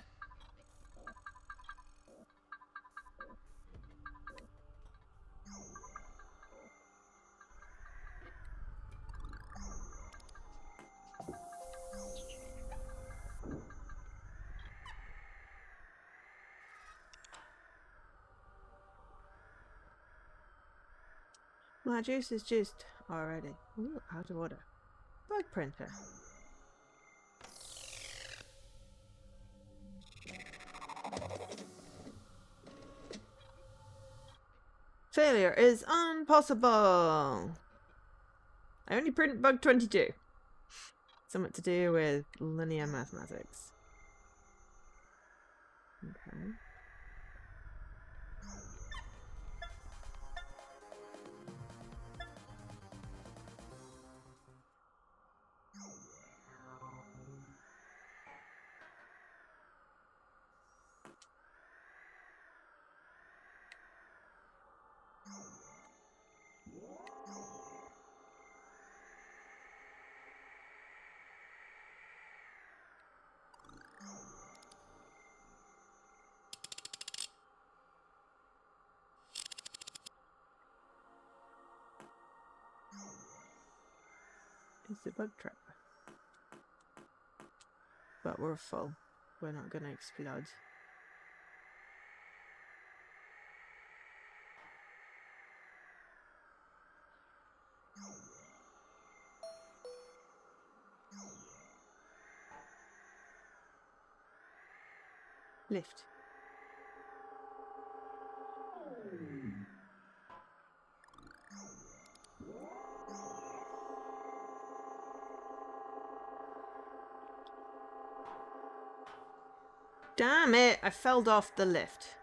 My juice is juiced already. Ooh, out of order. Bug printer. Failure is impossible. I only print bug 22. Something to do with linear mathematics. Okay. is the bug trap. But we're full. We're not gonna explode. Lift. Damn it! I fell off the lift.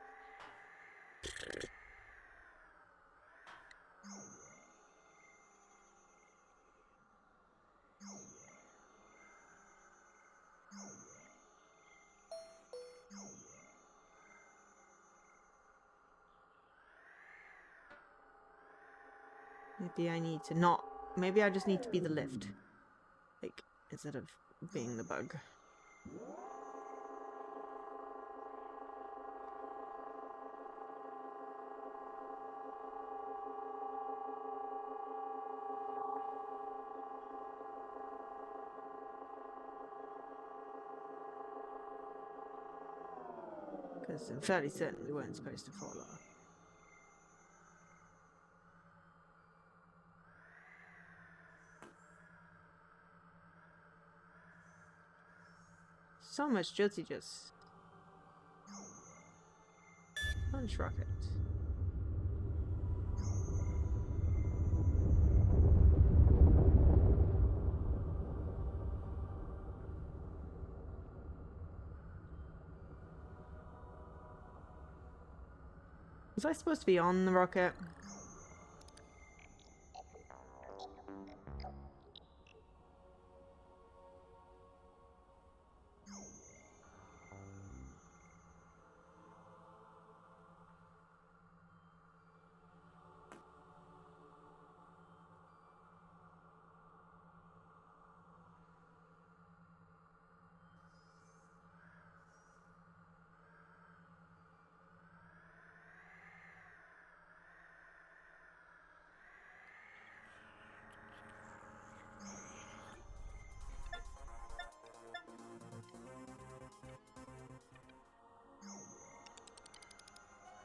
Maybe I need to not... Maybe I just need to be the lift. Like, instead of being the bug. Because I'm fairly certain we weren't supposed to fall off. So much jutty just. Punch rocket. Was I supposed to be on the rocket?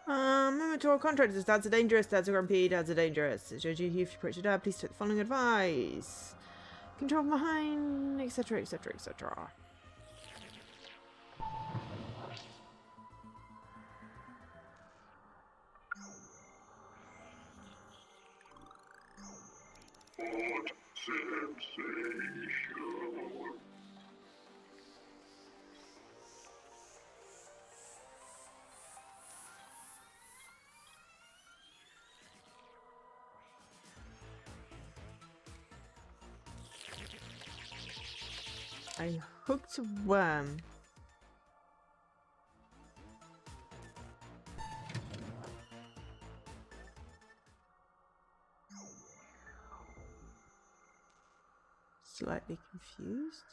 Immature contractors, dads are dangerous, dads are grumpy, dads are dangerous. It's your duty if you approach your dad, please take the following advice. Control from behind, etc, etc, etc. I hooked a worm. Slightly confused.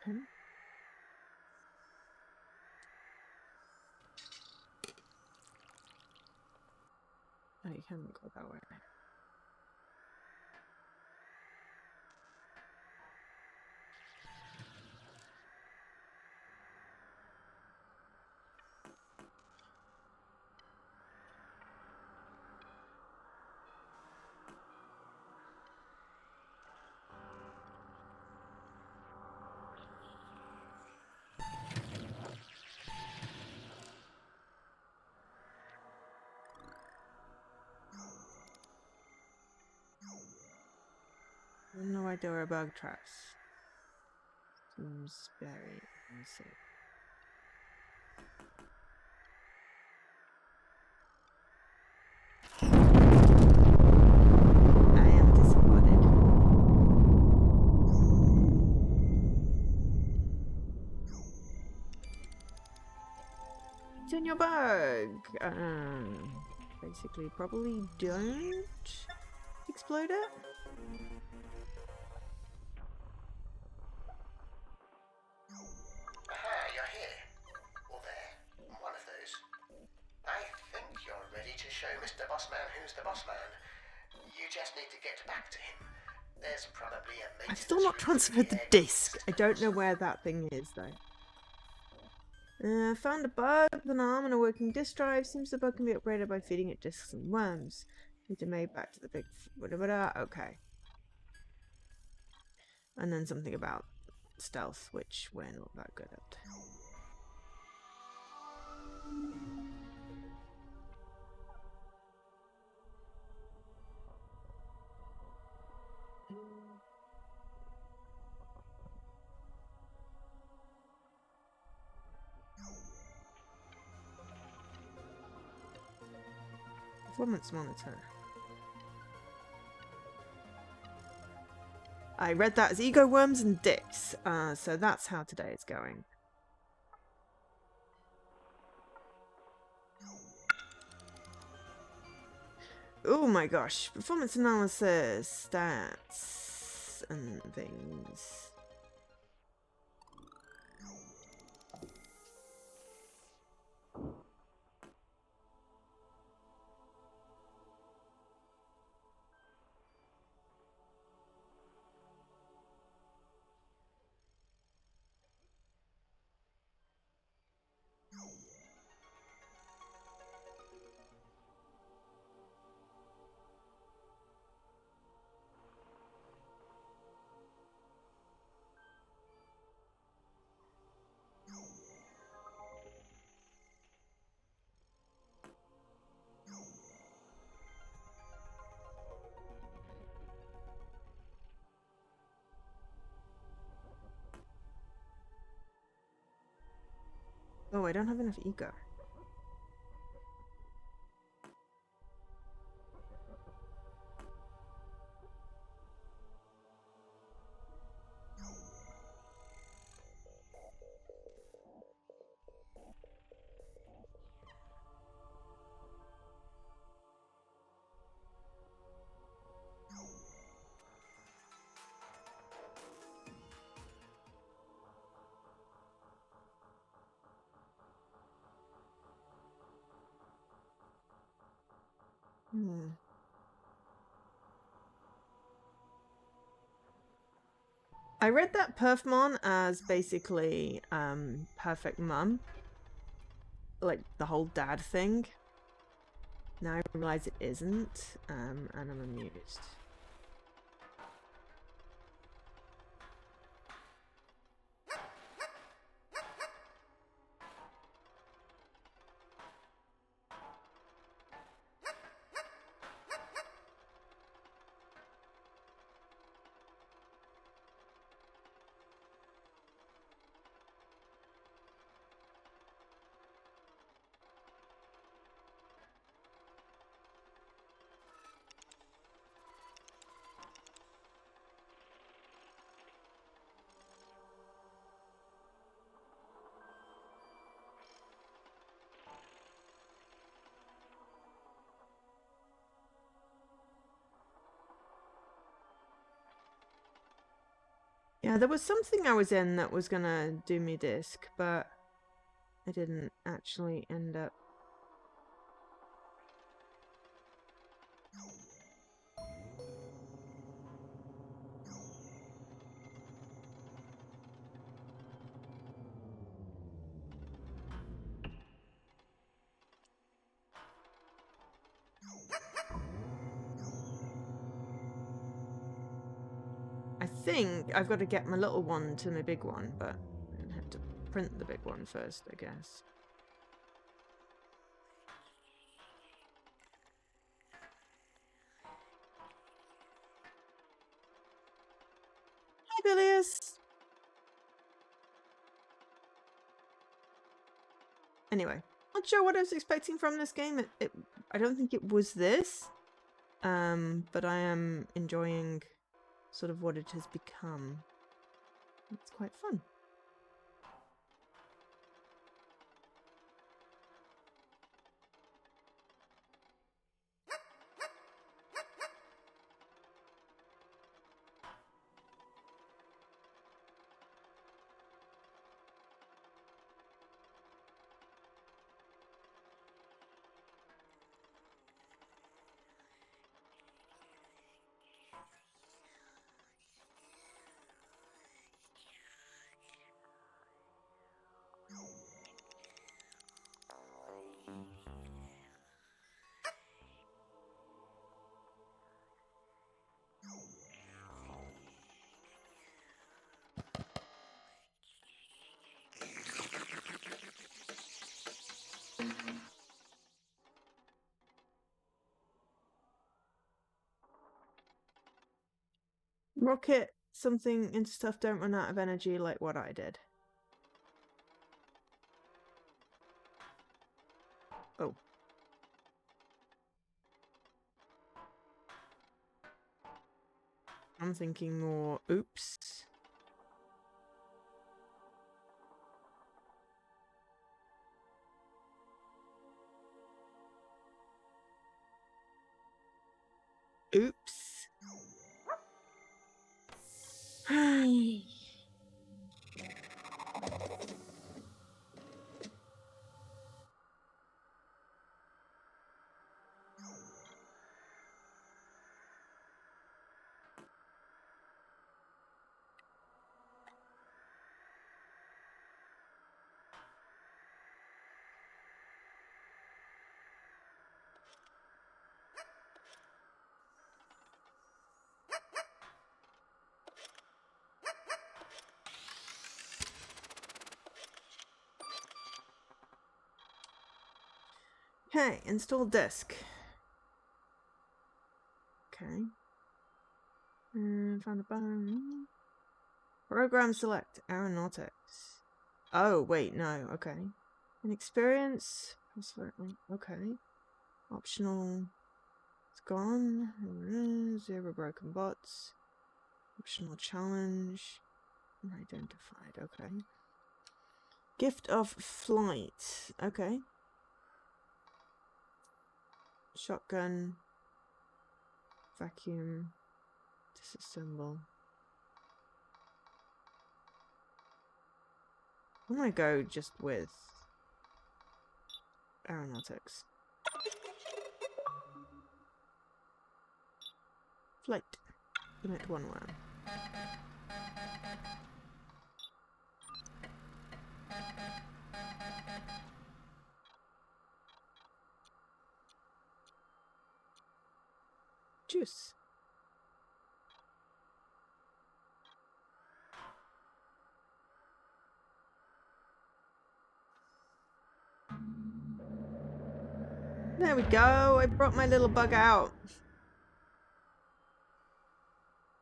Okay. Oh, you haven't got that way. No idea where bug traps. Seems very unsafe. return your bug. Basically, probably don't explode it. Aha, you're here. Or there. One of those. I think you're ready to show Mr. Bossman who's the boss man. You just need to get back to him. There's probably a maintenance I've still not room transferred the through disc. I systems. don't know where that thing is, though. Found a bug with an arm and a working disk drive. Seems the bug can be upgraded by feeding it disks and worms. Need to make back to the big... Okay. And then something about stealth, which we're not that good at. Performance monitor. I read that as ego worms and dips, so that's how today is going. Oh my gosh, performance analysis, stats, and things. Oh, I don't have enough ego. I read that Perfmon as basically perfect mum. Like the whole dad thing. Now I realise it isn't, and I'm amused. Yeah, there was something I was in that was gonna do me disc, but I didn't actually end up. I think I've got to get my little one to my big one, but I have to print the big one first, I guess. Hi, Bilius! Anyway, not sure what I was expecting from this game. I don't think it was this, but I am enjoying sort of what it has become. It's quite fun. rocket something into stuff, don't run out of energy like what I did. Oh. I'm thinking more, oops. Oops. Okay, install disk. Okay. Found a button. Program select aeronautics. Oh, wait, no, okay. Inexperience. Okay. Optional. It's gone. Zero broken bots. Optional challenge. Unidentified, okay. Gift of flight. Okay. Shotgun. Vacuum. Disassemble. I'm gonna go just with aeronautics. Flight. Limit 1 round. Juice. There we go. I brought my little bug out.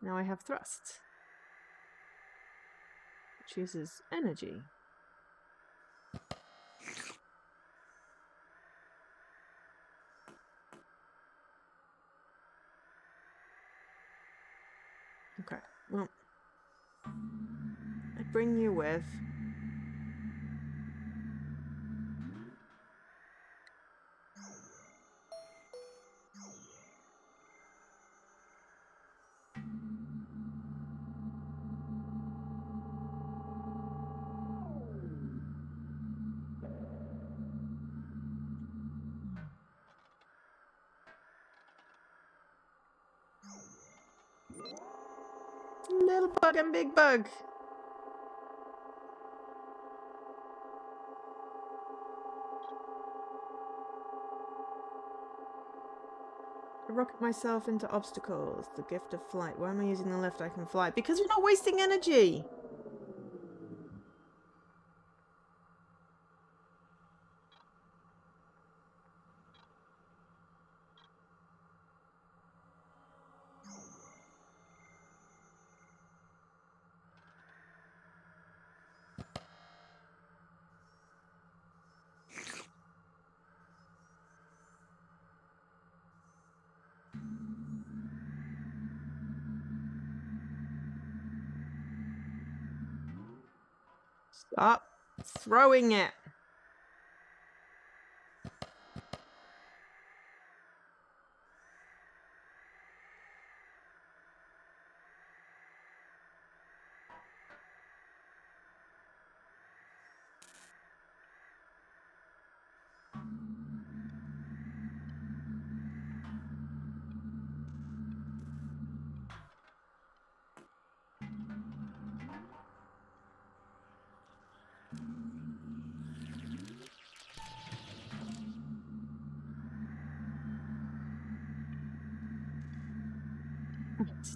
Now I have thrust. Which uses energy. Okay, well, I bring you with little bug and big bug. I rocket myself into obstacles. The gift of flight. Why am I using the lift? I can fly. Because we're not wasting energy. Stop throwing it.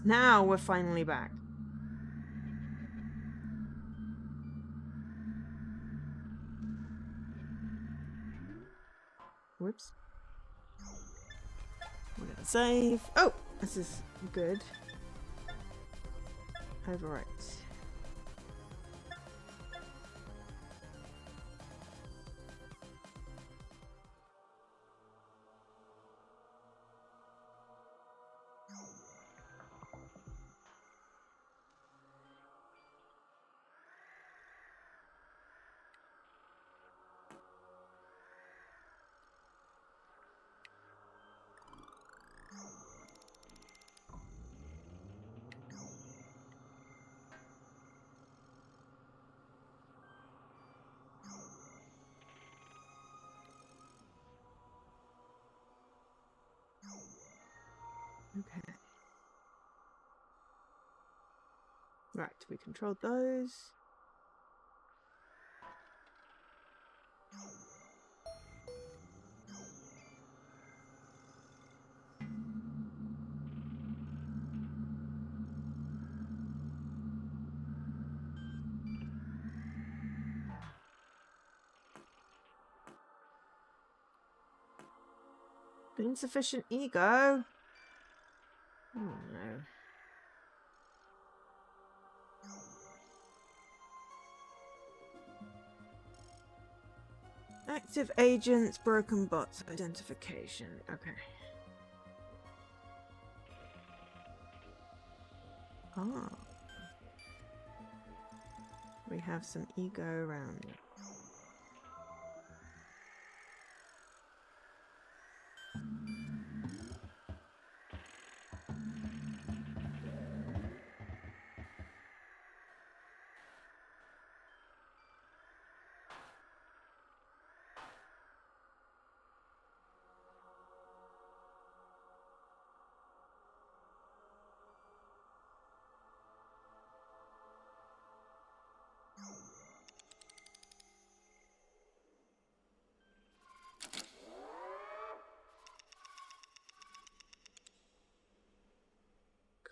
Now we're finally back. Whoops. We're gonna save. Oh, this is good. Overwrites. Okay. Right, we controlled those. Insufficient ego. Oh no. Active agents, broken bots, identification. Okay. Ah. We have some ego around.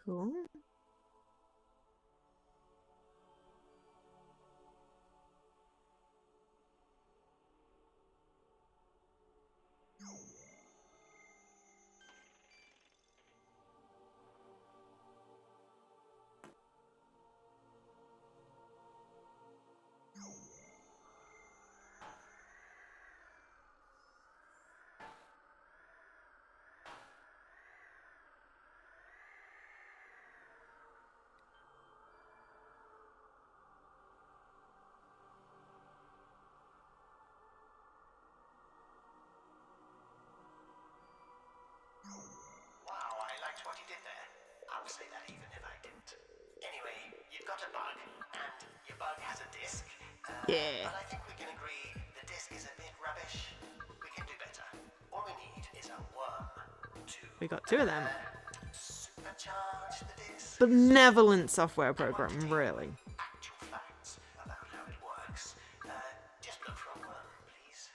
Cool. Wow, I liked what you did there. I would say that even if I didn't. Anyway, you've got a bug, and your bug has a disk. Yeah. But I think we can agree the disk is a bit rubbish. We can do better. All we need is a worm to We got two of them. supercharge the disk. Benevolent software I want to program, tell you really. actual facts about how it works. Just look for a worm, please.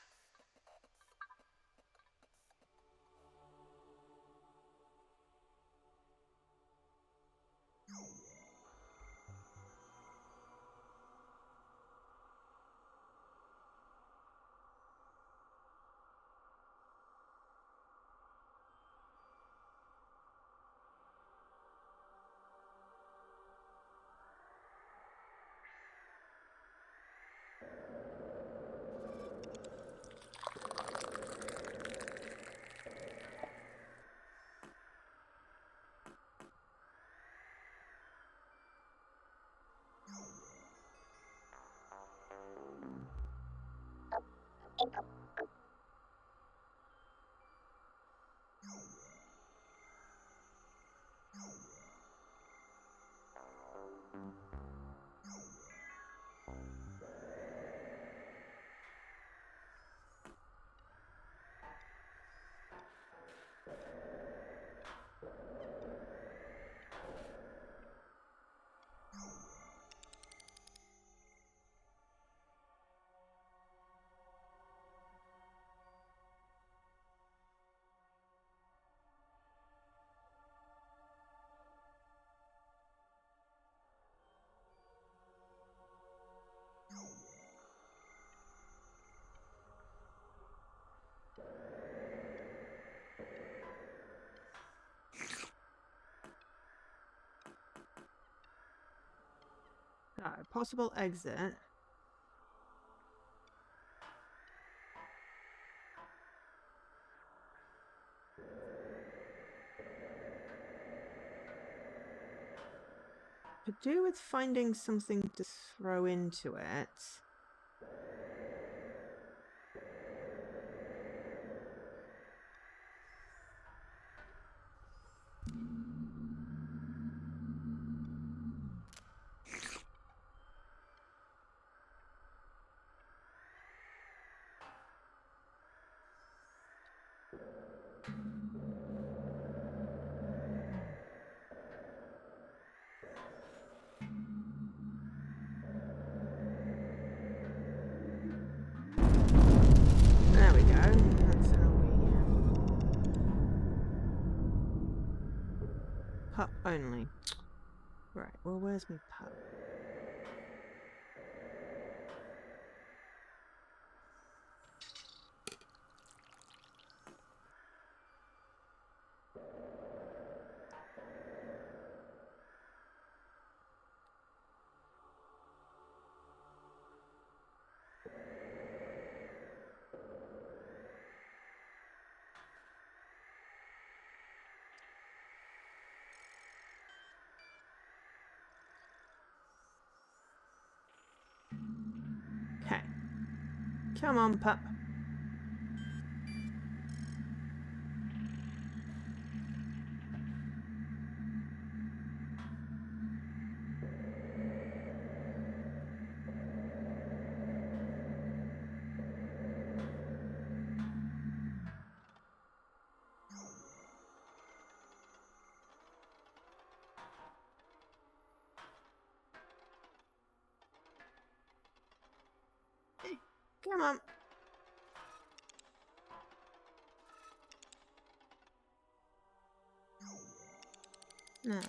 possible exit. Could do with finding something to throw into it. There we go. That's how we... pup only. Right, well, where's my pup? Okay. Come on, pup. Come on. No.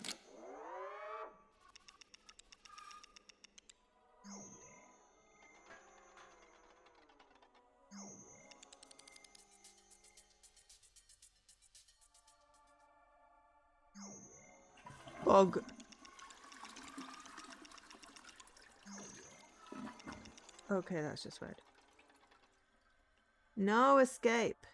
Bog. Okay, that's just weird. No escape.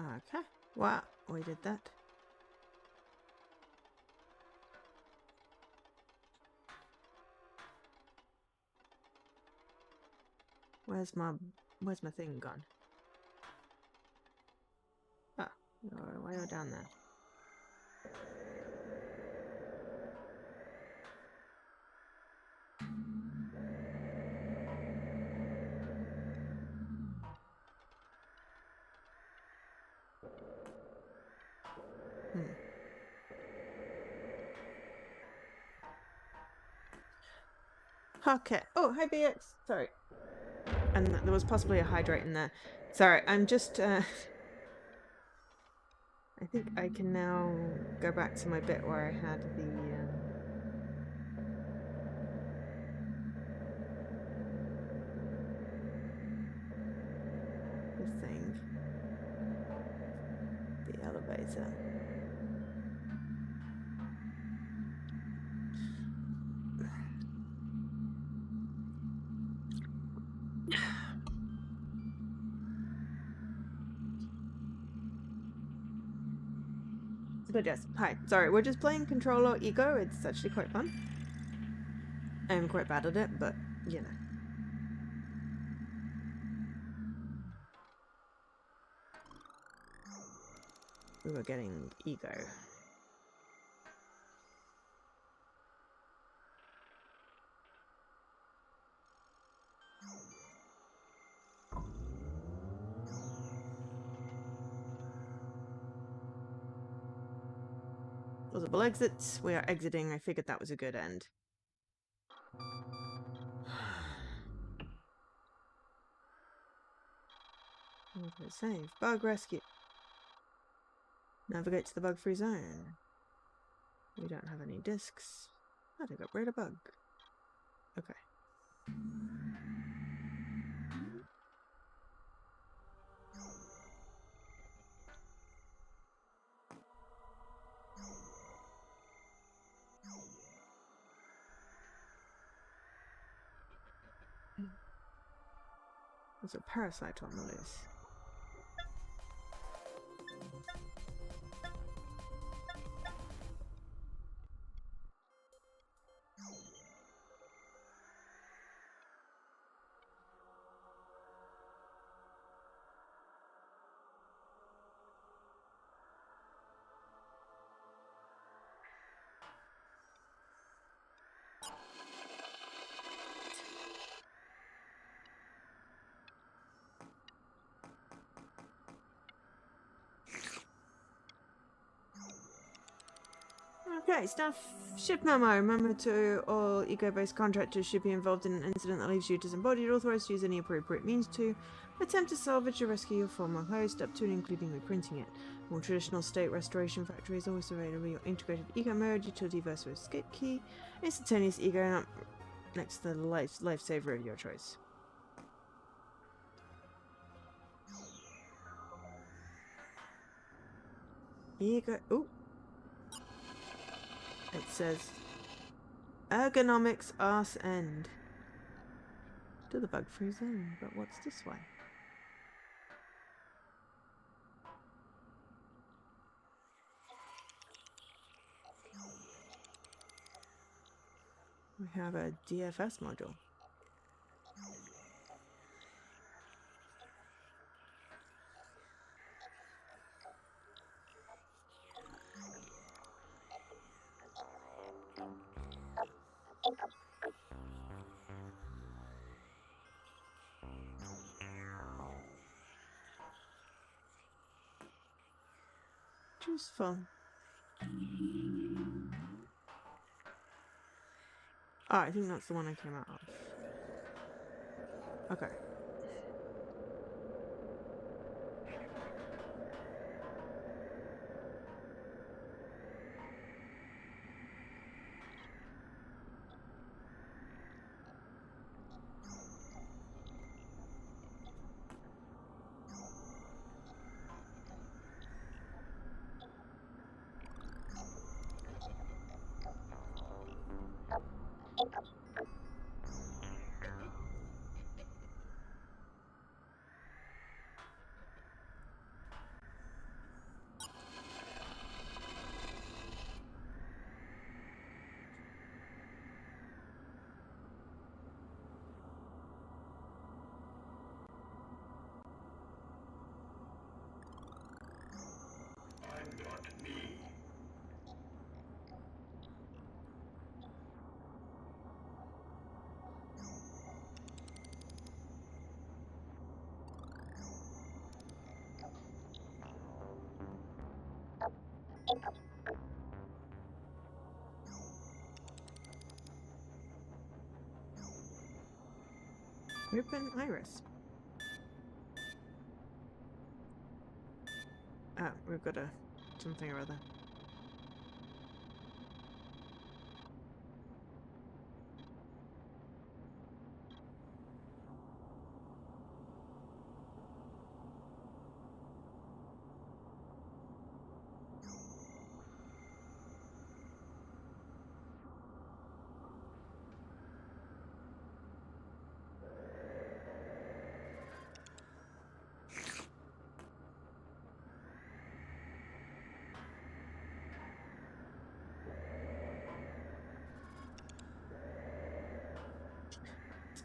Okay. Wow, we did that. Where's my thing gone? Oh, way down there. Okay. Oh, hi BX. Sorry. And there was possibly a hydrate in there. Sorry, I'm just I think I can now go back to my bit where I had the thing. The elevator. But yes, hi. Sorry, we're just playing Ctrl Alt Ego. It's actually quite fun. I'm quite bad at it, but you know. We were getting ego. Plausible exits. We are exiting. I figured that was a good end. Save. Bug rescue. Navigate to the bug-free zone. We don't have any discs. I think I got rid of bug. Okay. There's a parasite on the loose. Okay, staff ship memo. Remember to all ego-based contractors should be involved in an incident that leaves you disembodied, authorized to use any appropriate means to attempt to salvage or rescue your former host, up to and including reprinting it. More traditional state restoration factories always available your integrated ego mode, utility versus escape key, instantaneous ego, and up next to the lifesaver of your choice. Ego. Ooh. It says ergonomics arse end. To the bug-free zone, but what's this way? We have a DFS module. Useful. Oh, I think that's the one I came out of. Okay. I'm not me. Open iris. Ah, we've got a something or other.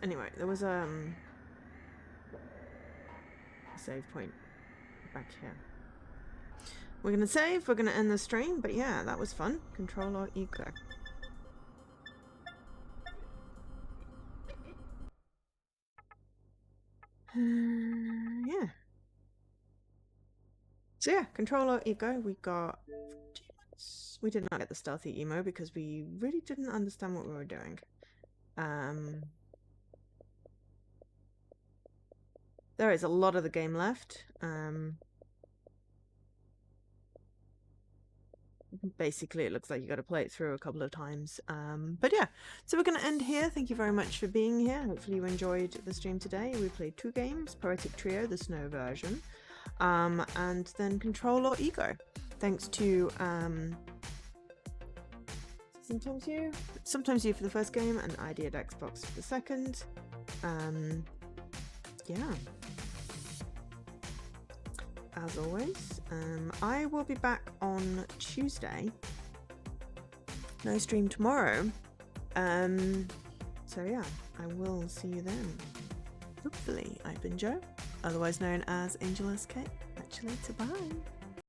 Anyway, there was a save point back here. We're gonna save, we're gonna end the stream, but yeah, that was fun. Ctrl Alt Ego. Yeah. So yeah, Ctrl Alt Ego, we got achievements. We did not get the stealthy emo because we really didn't understand what we were doing. There is a lot of the game left. basically it looks like you got to play it through a couple of times. But yeah, so we're going to end here. Thank you very much for being here. Hopefully you enjoyed the stream today. We played 2 games, Poetic Trio, the snow version, and then Ctrl Alt Ego. Thanks to sometimes you for the first game, and ID at Xbox for the second. Yeah, as always, I will be back on Tuesday. No stream tomorrow. So yeah, I will see you then. Hopefully. I've been Jo, otherwise known as Angel SK. Catch you later. Bye.